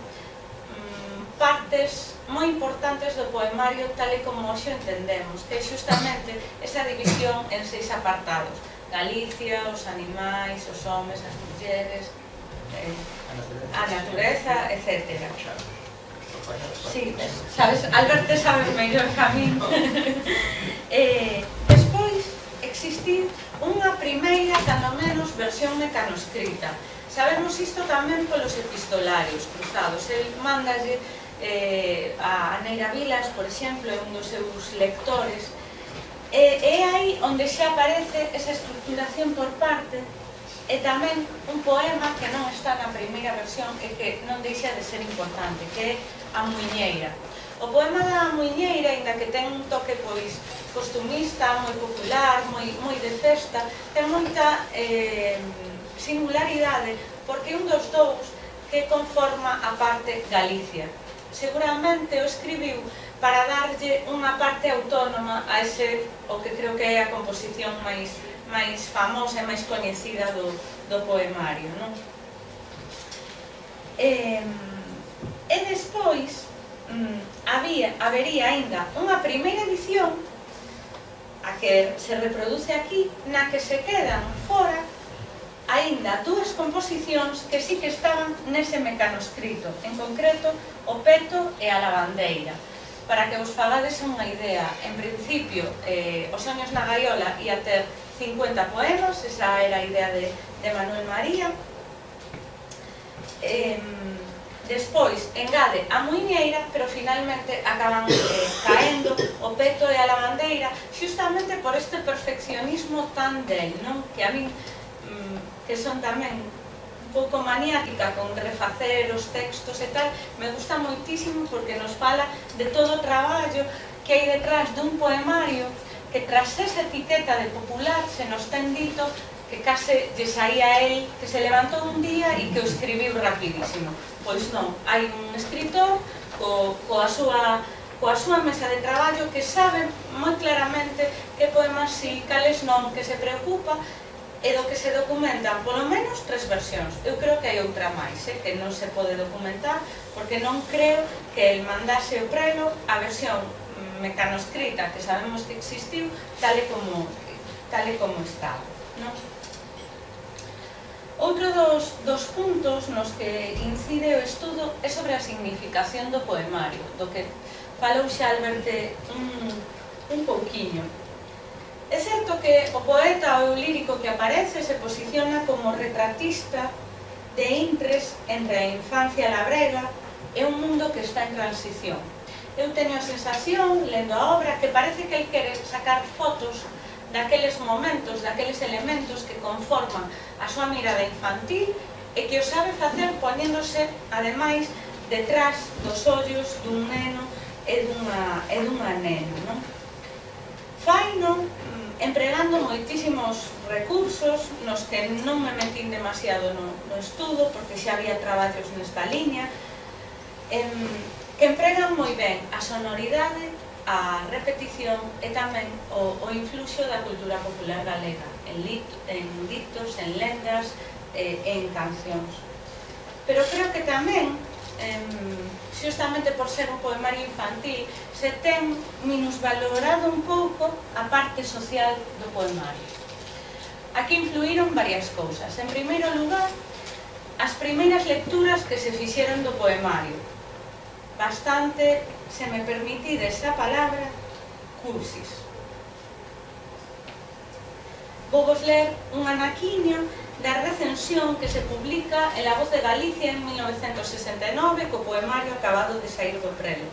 partes moi importantes do poemario tal e como hoxe entendemos, que é justamente esa división en 6 apartados: Galicia, os animais, os homes, as mulleres, a natureza, etc. Sí, sabes, Albert te sabes mellor que a min. Despois existiu unha primeira, cando menos, versión mecanoscrita. Sabemos isto tamén polos epistolarios cruzados. El mandalle a Neira Vilas, por exemplo, é un dos seus lectores, e aí onde xa aparece esa estructuración por parte, e tamén un poema que non está na primeira versión e que non deixa de ser importante, que é A Muiñeira. O poema da Muiñeira, ainda que ten un toque pois costumista, moi popular, moi de festa, ten moita singularidade porque é un dos dous que conforma a parte Galicia. Seguramente o escribiu para darlle unha parte autónoma a ese, o que creo que é a composición máis famosa e máis coñecida do poemario, non? E despois habería aínda unha primeira edición, a que se reproduce aquí, na que se quedan fora aínda 2 composicións que sí que estaban nese mecanoscrito, en concreto o Peto e a Lavandeira. Para que vos fagades unha idea, en principio, Os Soños na gaiola ia ter 50 poemas, esa era a idea de Manuel María. Despois engade a Muiñeira, pero finalmente acaban caendo o Peto e a Lavandeira, justamente por este perfeccionismo tan del, non? Que a min, que son tamén un pouco maniática con refacer os textos e tal, me gusta moitísimo porque nos fala de todo o traballo que hai detrás dun poemario que tras esa etiqueta de popular se nos ten dito que case lle saía a él, que se levantou un día e que o escribiu rapidísimo. Pois non, hai un escritor coa súa mesa de traballo que sabe moi claramente que poemas si, cales non, que se preocupa e do que se documentan polo menos 3 versións. Eu creo que hai outra máis, que non se pode documentar, porque non creo que el mandase o prelo a versión mecanoscrita que sabemos que existiu tal e como estaba, non? Outro dos puntos nos que incide o estudo é sobre a significación do poemario, do que falou xa Albert un pouquiño. É certo que o poeta ou o lírico que aparece se posiciona como retratista de intres entre a infancia labrega e un mundo que está en transición. Eu teño a sensación, lendo a obra, que parece que el quere sacar fotos daqueles momentos, daqueles elementos que conforman a súa mirada infantil e que o sabe facer poñéndose, ademais, detrás dos ollos dun neno e dunha nena, non? Faino empregando moitísimos recursos nos que non me metín demasiado no estudo porque xa había traballos nesta liña, que empregan moi ben a sonoridade, a repetición e tamén o influxo da cultura popular galega en ditos, en lendas e en cancións. Pero creo que tamén, justamente por ser un poemario infantil, se ten minusvalorado un pouco a parte social do poemario. Aquí influíron varias cousas. En primeiro lugar, as primeiras lecturas que se fixeron do poemario. Bastante, se me permitides a palabra, cursis. Vou vos ler un anaquiño da recensión que se publica en La Voz de Galicia en 1969 co poemario acabado de sair do prelo.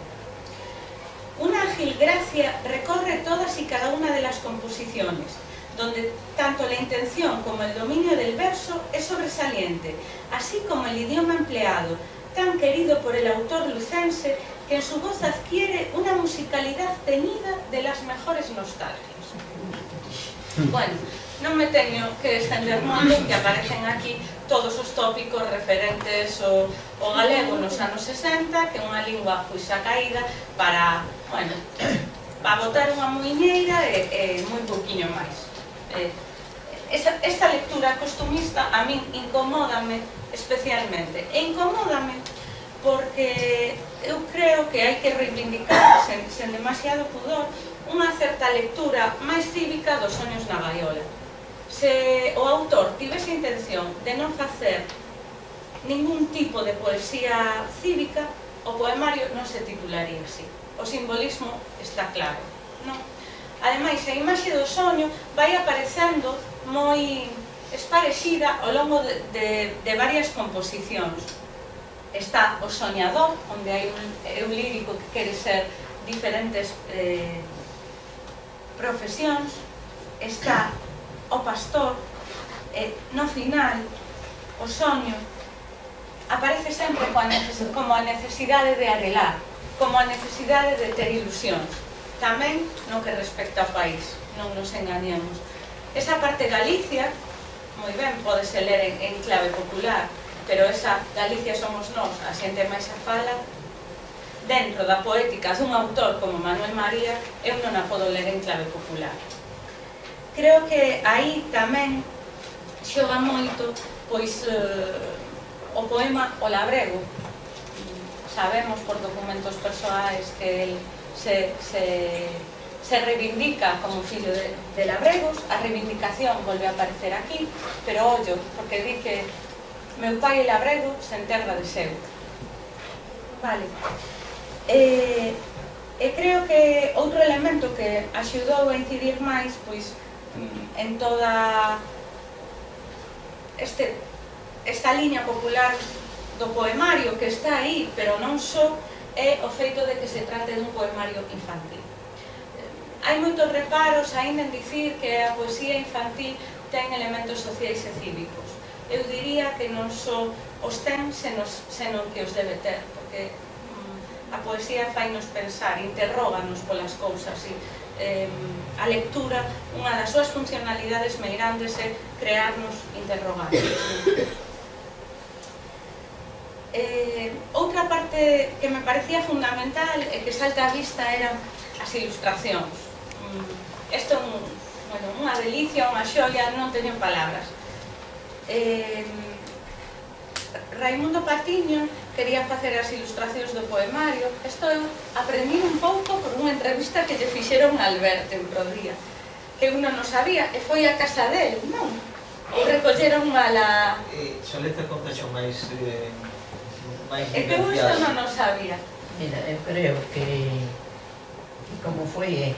Una ágil gracia recorre todas y cada una de las composiciones, donde tanto la intención como el dominio del verso es sobresaliente, así como el idioma empleado, tan querido por el autor lucense, que en su voz adquiere una musicalidad teñida de las mejores nostalgias. Bueno, non me teño que extender moito, que aparecen aquí todos os tópicos referentes ao galego nos anos 60, que é unha lingua pois caída para, bueno, para botar unha muiñeira e moi pouquiño máis. Esta lectura costumista a min incomódame especialmente, e incomódame porque eu creo que hai que reivindicar sen demasiado pudor unha certa lectura máis cívica dos Soños na gaiola. Se o autor tivese intención de non facer ningún tipo de poesía cívica, o poemario non se titularía así. O simbolismo está claro, non? Ademais, a imaxe do soño vai aparecendo moi esparexida ao longo de varias composicións. Está o soñador, onde hai un lírico que quere ser diferentes profesións. Está o pastor, no final, o soño aparece sempre como a necesidade de arelar, como a necesidade de ter ilusións. Tamén no que respecta ao país, non nos engañemos. Esa parte Galicia, moi ben, podese ler en clave popular, pero esa Galicia somos nós, a xente máis a fala, dentro da poética dun autor como Manuel María, eu non a podo ler en clave popular. Creo que aí tamén xoga moito pois o poema O Labrego. Sabemos por documentos persoais que el se reivindica como fillo de labregos. A reivindicación volve a aparecer aquí, pero ollo, porque di que meu pai é labrego sen terra de seu. Vale. E creo que outro elemento que axudou a incidir máis pois en toda esta liña popular do poemario que está aí, pero non só, é o feito de que se trate dun poemario infantil. Hai moitos reparos aínda en dicir que a poesía infantil ten elementos sociais e cívicos. Eu diría que non só os ten, senón que os debe ter, porque a poesía fainos pensar, interróganos polas cousas, e a lectura, unha das súas funcionalidades meirandes é crearnos interrogantes. Outra parte que me parecía fundamental e que salta a vista eran as ilustracións. Isto é unha delicia, unha xoia, non teño palabras. Raimundo Patiño quería facer as ilustracións do poemario. Isto eu aprendí un pouco por unha entrevista que lle fixeron a Alberto en Prodía, que eu non o sabía, e foi a casa del, non? Ou recolleron a la... Soleta conta xo máis É que eu isto non o sabía. Mira, eu creo que como foi,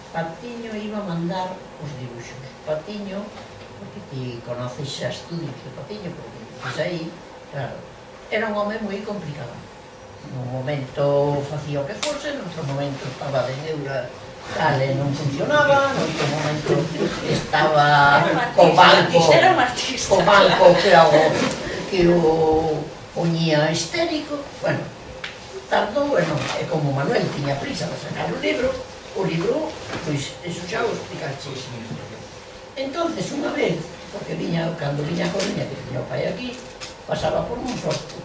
Patiño iba a mandar os dibuixos. Patiño, porque ti conoces xa estudios de Patiño, porque dices aí, claro, era un home moi complicado. Nun momento facía o que fose, no outro momento estaba de neura tal e non funcionaba, no outro momento estaba co banco que o poñía histérico. Bueno, tardou, e como Manuel tiña prisa de sacar o libro, pois, eso xa o explicaxe. Entonces, unha vez, porque cando viña a Coruña, que tiña o pai aquí, pasaba por un posto.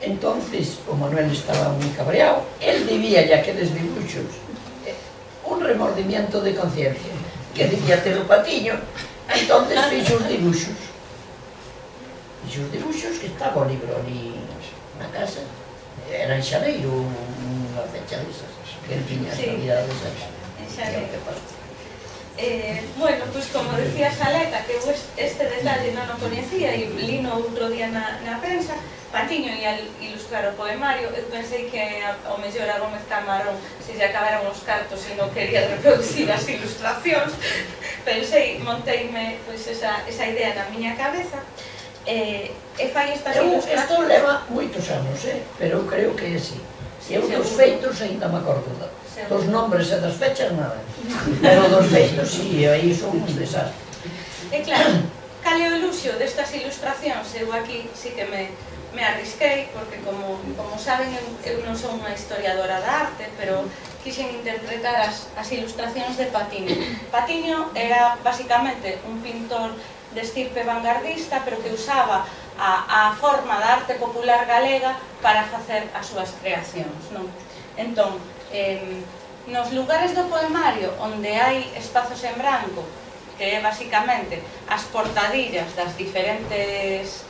Entonces, o Manuel estaba moi cabreado, el debía ya aqueles dibuixos un remordimiento de conciencia, que debía ter o Patiño. Entonces fixo os dibuixos. Que estaba o libro ali na casa. Era en xaneiro, unha fecha desas, que el tiña as navidades. En xaneiro. Bueno, pois como decía Saleta, que este detalle non o coñecía e lino outro día na prensa, Patiño ia ilustrar o poemario. Eu pensei que ao mellor a Gómez Camarón se lle acabaran os cartos e non quería reproducir as ilustracións. Pensei, monteime pois esa idea na miña cabeza e fai estas ilustracións. Isto leva moitos anos, pero eu creo que é así. Eu dos feitos ainda me acordo dos nombres e das fechas nada, pero dos feitos si, aí son un desastre. E claro, cal é o iluxo destas ilustracións? Eu aquí sí que me arrisquei, porque como saben, eu non son unha historiadora da arte, pero quixen interpretar as ilustracións de Patiño. Patiño era basicamente un pintor de estirpe vanguardista, pero que usaba a forma da arte popular galega para facer as súas creacións, non? Entón, nos lugares do poemario onde hai espazos en branco, que é basicamente as portadillas das diferentes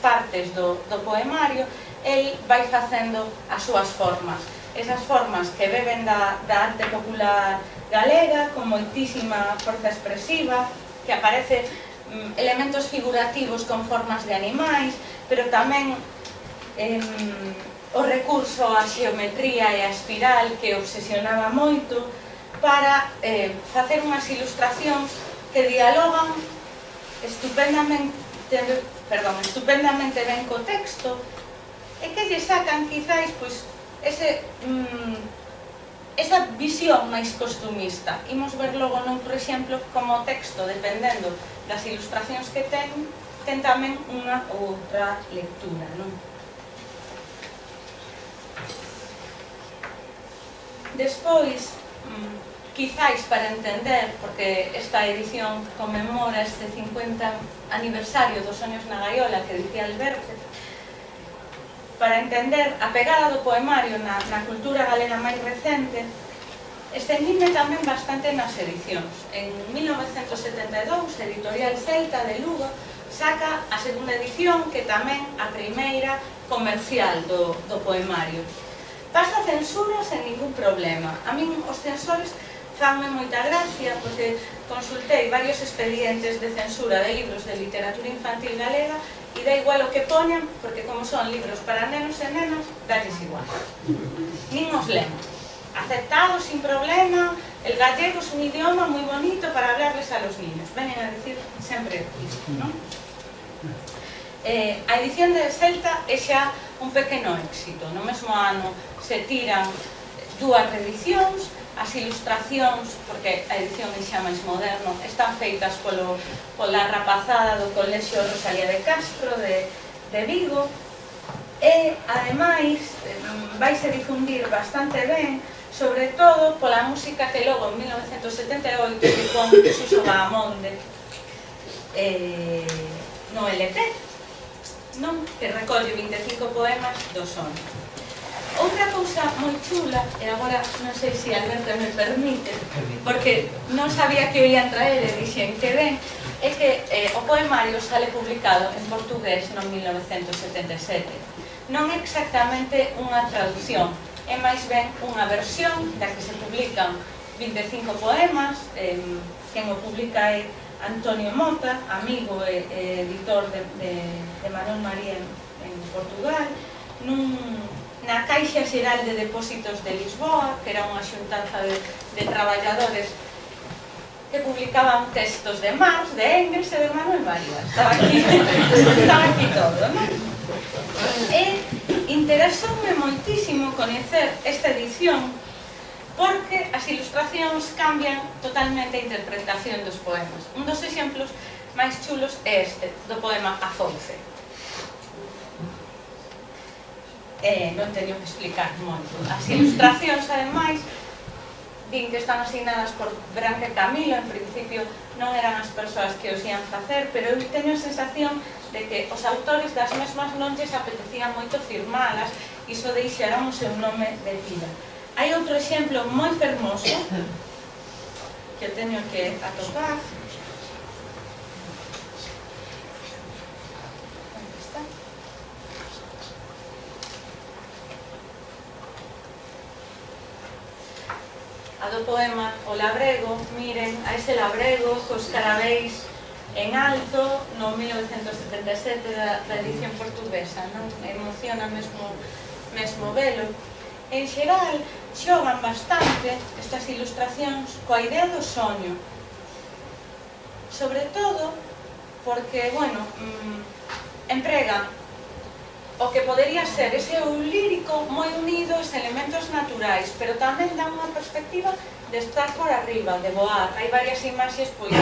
partes do poemario, el vai facendo as súas formas. Esas formas que beben da arte popular galega, con moitísima forza expresiva, que aparece elementos figurativos con formas de animais, pero tamén o recurso á xeometría e á espiral que obsesionaba moito para facer unhas ilustracións que dialogan estupendamente ben co texto e que lle sacan quizáis esa visión máis costumista. Imos ver logo noutro exemplo como o texto, dependendo das ilustracións que ten tamén unha ou outra lectura, non? Despois, quizáis para entender, porque esta edición conmemora este 50 aniversario dos Soños na Gaiola que dicía Alberto, para entender a pegada do poemario na cultura galega máis recente, estendime tamén bastante nas edicións. En 1972, Editorial Celta de Lugo saca a segunda edición, que tamén a primeira comercial do poemario. Pasa censura sen ningún problema. A min os censores fanme moita gracia, porque consultei varios expedientes de censura de libros de literatura infantil galega e da igual o que poñan, porque como son libros para nenos e nenas, dalles igual. Nin os lemos. Aceptado sin problema, el gallego es un idioma moi bonito para hablarles a los niños. Venen a decir sempre iso, non? A edición de Celta é xa un pequeno éxito. No mesmo ano se tiran dúas reedicións, as ilustracións, porque a edición é xa máis moderno, están feitas pola rapazada do Colexio Rosalía de Castro de Vigo e, ademais, vaise difundir bastante ben, sobre todo pola música que logo en 1978 se pon Suso Bahamonde no LP, non? Que recolle 25 poemas do son. Outra cousa moi chula, e agora non sei se Alberto me permite, porque non sabía que o ian traer e dixen que ben, é que o poemario sale publicado en portugués no 1977. Non é exactamente unha traducción, é máis ben unha versión da que se publican 25 poemas, quen o publica é Antonio Mota, amigo e editor de Manuel María en Portugal, na Caixa Xeral de Depósitos de Lisboa, que era unha xuntanza de traballadores que publicaban textos de Marx, de Engels e de Manuel María. Estaba aquí todo, non? E interesoume moitísimo coñecer esta edición porque as ilustracións cambian totalmente a interpretación dos poemas. Un dos exemplos máis chulos é este, do poema A Fouce. Non teño que explicar moito. As ilustracións, ademais, din que están asignadas por Branque Camilo, en principio non eran as persoas que os ian facer, pero eu teño a sensación de que os autores das mesmas non lles apetecían moito firmalas, iso deixaron o seu nome de tira. Hai outro exemplo moi fermoso que teño que atopar. Onde está? a do poema O Labrego. Miren a ese labrego cos carabéis en alto no 1977 da edición portuguesa, non? Emociona mesmo velo. En xeral, xogan bastante estas ilustracións coa idea do soño, sobre todo porque, bueno, emprega o que podería ser ese eu lírico moi unido aos elementos naturais, pero tamén dá unha perspectiva de estar por arriba, de voar. Hai varias imaxes pois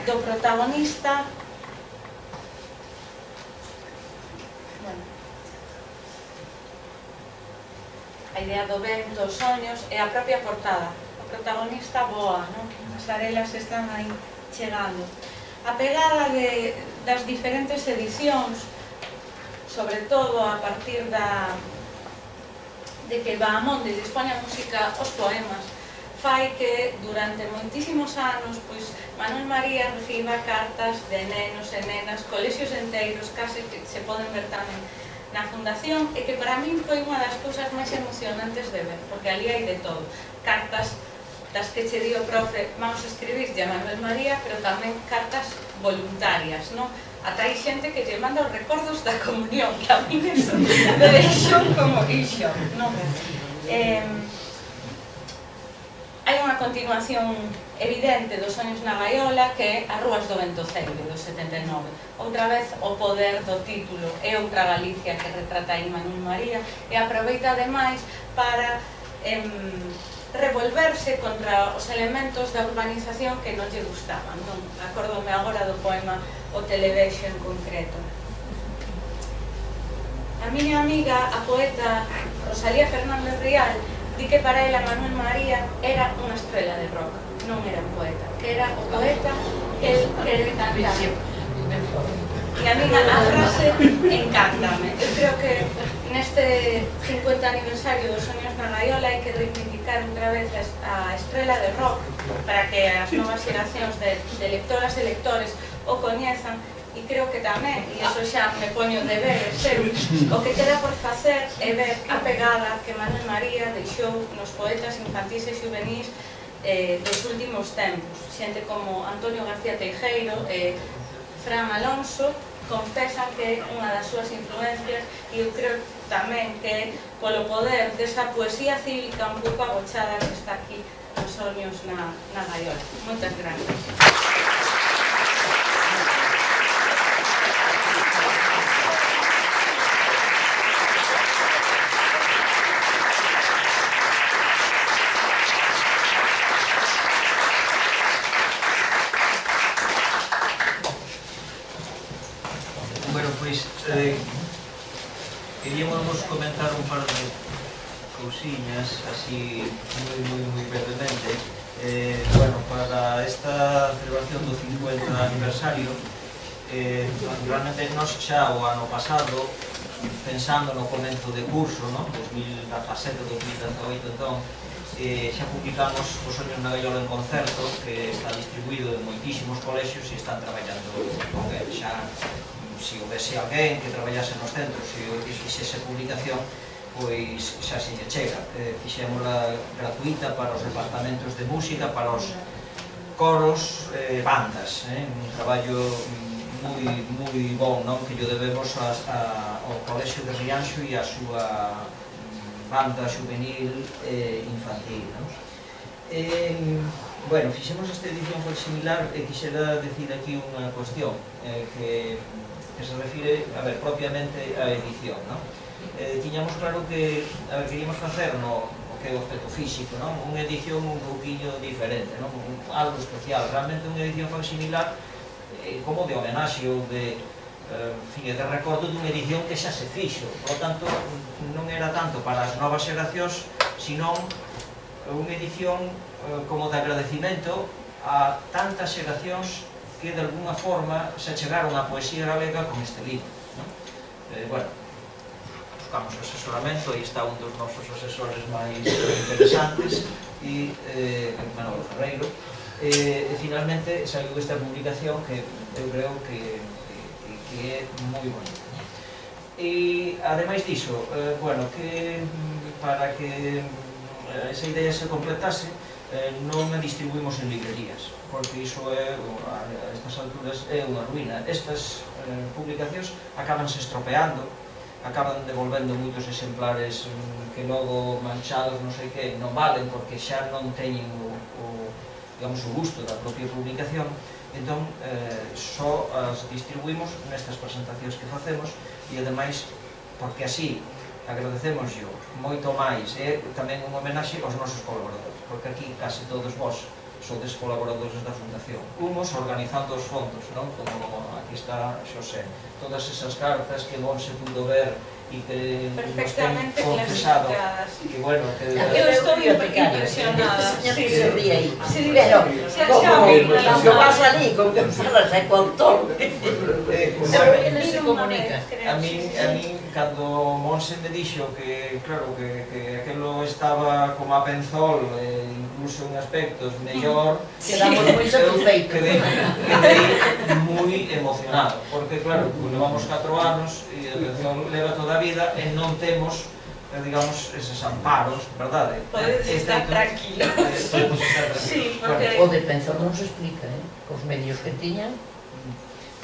do protagonista. Bueno, a idea do vento, os soños e a propia portada. O protagonista voa, non? As arelas están aí chegando. A pegada das diferentes edicións, sobre todo a partir de que Bahamonde dispone a música aos poemas, fai que durante moitísimos anos Manuel María reciba cartas de nenos e nenas, colexios enteiros, case que se poden ver tamén na fundación, e que para min foi unha das cousas máis emocionantes de ver, porque ali hai de todo. Cartas das que che di o profe, vamos a escribirlle a Manuel María, pero tamén cartas voluntarias, non? Ata hai xente que lle manda os recordos da comunión, que a min eso me deixou como ixo, non? Hai unha continuación evidente dos Soños na Gaiola, que é As Rúas do Ventoceiro, do 79. Outra vez o poder do título, é outra Galicia que retrata aí Manuel María, e aproveita ademais para revolverse contra os elementos da urbanización que non lle gustaban, non? Acórdome agora do poema O Televexo en concreto. A miña amiga, a poeta Rosalía Fernández Rial, di que para ela Manuel María era unha estrela de rock, non era un poeta, que era o poeta que el quere cantar. E a miña a frase encántame. Eu creo que neste 50 aniversario dos Soños na Gaiola hai que reivindicar outra vez a estrela de rock para que as novas xeracións de lectoras e lectores o coñezan, e creo que tamén, e iso xa me poño de ver seu, o que queda por facer é ver a pegada que Manuel María deixou nos poetas infantís e juvenís dos últimos tempos. Xente como Antonio García Teijeiro e Fran Alonso confesan que é unha das súas influencias, e eu creo tamén que polo poder desa poesía cívica un pouco agochada que está aquí nos Soños na Gaiola. Moitas gracias. Queríamos comentar un par de cousiñas así moi brevemente. Bueno, para esta celebración do 50 aniversario, realmente nos xa o ano pasado, pensando no comenzo de curso, 2017-2018, entón, xa publicamos Os Soños na Gaiola en concerto, que está distribuído en moitísimos colexios e están traballando con el. Xa, se houvese alguén que traballase nos centros e fixese publicación, pois xa se lle chega. Fixémola gratuita para os departamentos de música, para os coros, bandas, un traballo moi bon, que lle debemos ao Colexio de Rianxo e a súa banda juvenil e infantil. Bueno, fixemos esta edición similar e quixera decir aquí unha cuestión que se refire, propiamente á edición. Tiñamos claro que queríamos facer no que é o aspecto físico, unha edición un pouquinho diferente, algo especial, realmente unha edición similar como de homenaxe ou de recordo dunha edición que xa se fixo. Por tanto, non era tanto para as novas xeracións, sino unha edición como de agradecimento a tantas xeracións que de alguna forma se chegaron á poesía galega con este libro. Bueno, buscamos asesoramento, aí está un dos nosos asesores máis interesantes, e Manolo Ferreiro, e finalmente saiu esta publicación que eu creo que é moi bonita. E ademais diso, bueno, que para que esa idea se completase, non a distribuímos en librerías, porque iso é, a estas alturas, é unha ruína. Estas publicacións acabanse estropeando, acaban devolvendo moitos exemplares que logo manchados, non sei que, non valen porque xa non teñen digamos, o gusto da propia publicación. Entón, só as distribuímos nestas presentacións que facemos e, ademais, porque así agradecemos moito máis, e tamén un homenaxe aos nosos colaboradores, porque aquí case todos vós sodes colaboradores da Fundación, unhos organizando os fondos, non? Como aquí está Xosé, todas esas cartas que non se pudo ver e que nos ten confesado que, bueno, que... Eu estou impresionada. Pero, como vas ali, con que falas e co autor, Eles se comunican. A min, cando Monse me dixo que, claro, que aquelo estaba como a Penzol, incluso en aspectos mellor, quedamos moi satisfeitos. Quedei moi emocionado, porque, claro, levamos 4 anos e a Penzol leva toda a vida e non temos, digamos, eses amparos, verdade? Podedes estar tranquilo. Podemos estar tranquilos. O de Penzol non se explica, cos medios que tiñan.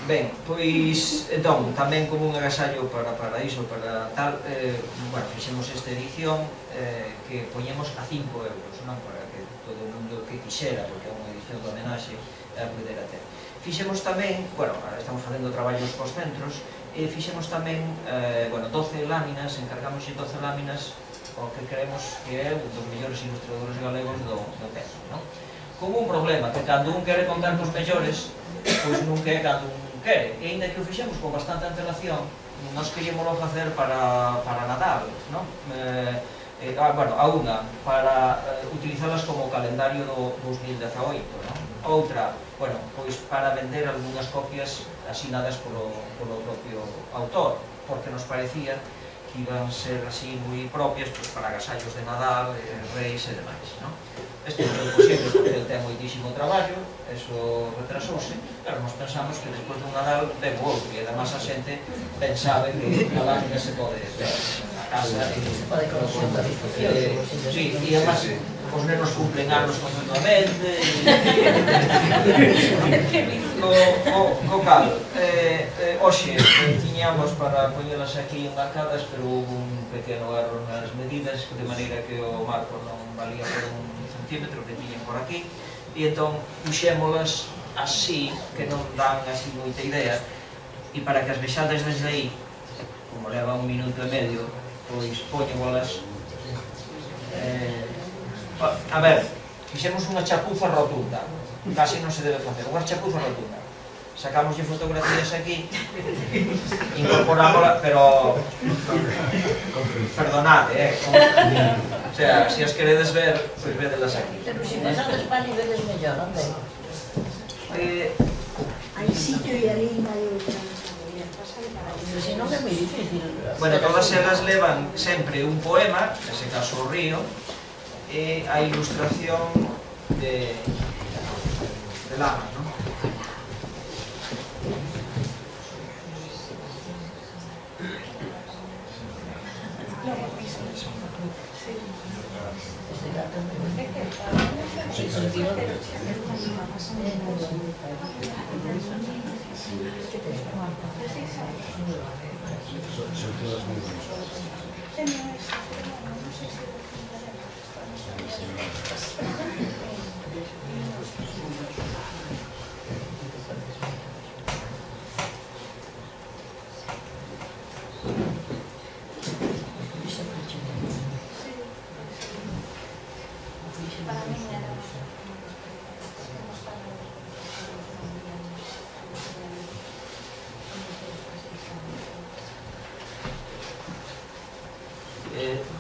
Ben, pois, entón, tamén como un agasallo para iso, para tal, bueno, fixemos esta edición que poñemos a 5 euros, non? Para que todo o mundo que quixera, porque é unha edición de homenaxe, a pudera ter. Fixemos tamén, bueno, estamos facendo traballos cos centros, e fixemos tamén, bueno, 12 láminas, encargamos 12 láminas, o que creemos que é un dos mellores ilustradores galegos do tempo, non? Con un problema, que cando un quere contar cos mellores, pois nunca é cando un quere, e ainda que o fixemos con bastante antelación, nós queríamoslo facer para Nadal, non? Bueno, a unha, para utilizalas como calendario do 2018, non? Outra, bueno, pois para vender algunhas copias asinadas polo propio autor, porque nos parecía que iban ser así moi propias para agasallos de Nadal, Reis e demais, non? Isto non é posible porque ele ten moitísimo traballo, eso retrasouse, pero nos pensamos que despois dun Nadal ven o outro, e además a xente pensaba que a lámina se pode ver na casa Se pode conocer da discusión. sí, e además os nenos cumplen anos continuamente co cal hoxe tiñamos para poñelas aquí enmarcadas, pero houve un pequeno erro nas medidas, de maneira que o marco non valía por un centímetro que tiñen por aquí, e entón puxémolas así, que non dan así moita idea, e para que as vexades desde aí, como leva 1 minuto e medio, pois poñémolas a ver, fixemos unha chapuza rotunda, casi non se debe facer, unha chapuza rotunda, sacámoslle fotografías aquí, incorporámola, pero perdonade, o sea, se as queredes ver, pois vedelas aquí. Pero se pasades para ali vedes mellor, non ten? Hai sitio e ali non hai outra. Se non é moi difícil. Bueno, todas elas levan sempre un poema, nese caso o río, e a ilustración de Lama, non?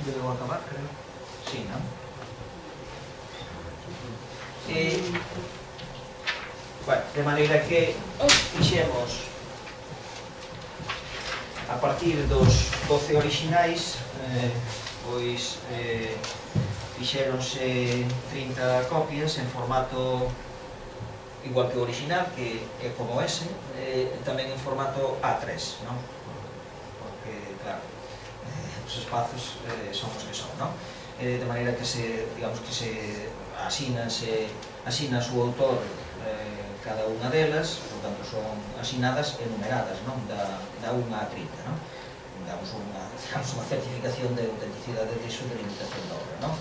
Debo acabar, creo. Sí, non? Bueno, de maneira que fixemos a partir dos 12 orixinais, pois fixéronse 30 copias en formato igual que o original, que é como ese, tamén en formato A3, non? Porque, claro, os espazos son os que son, non? De maneira que se, digamos, que se asina o autor cada unha delas, por tanto son asinadas e numeradas, non? Da 1 a 30, non? Damos unha certificación de autenticidade de iso de limitación da obra, non?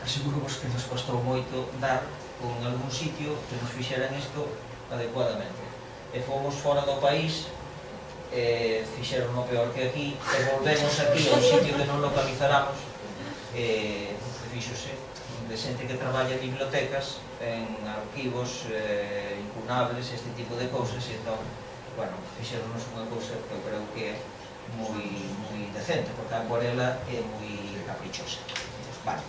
Aseguro-vos que nos costou moito dar con algún sitio que nos fixeran isto adecuadamente. E fomos fora do país, fixeron o peor que aquí, e volvemos aquí a un sitio que non localizáramos, fíxose, de xente que traballa en bibliotecas, en arquivos incunables, este tipo de cousas, e entón, bueno, fixeronnos unha cousa que eu creo que é moi decente, porque a acuarela é moi caprichosa. Vale.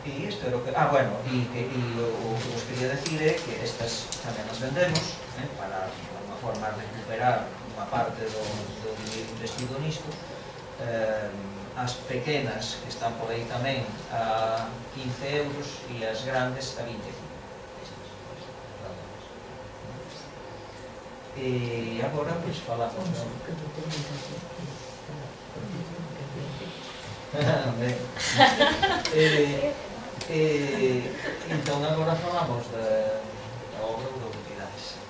E isto era o que... bueno, e o que vos quería decir é que estas tamén as vendemos, para unha forma de recuperar unha parte do dinheiro investido nisto. As pequenas, que están por aí tamén, a 15 euros, e as grandes a 25. E agora, pois, falamos. Entón, agora falamos da obra de utilidades.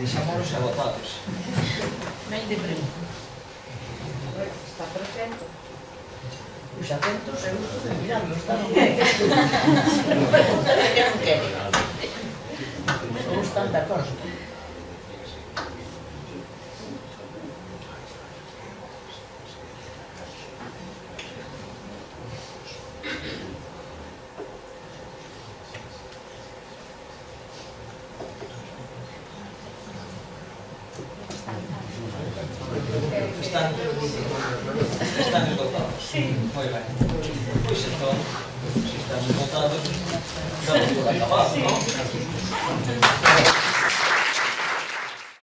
Deixámonos agotados. Mail de pregunta. Está perfecto. Os atentos eu estou de mirando, está non Pregunta de que non quere. non están de acordo. Están esgotados. Sí. Moi ben. Pois entón, se están esgotados, damos por acabado, non?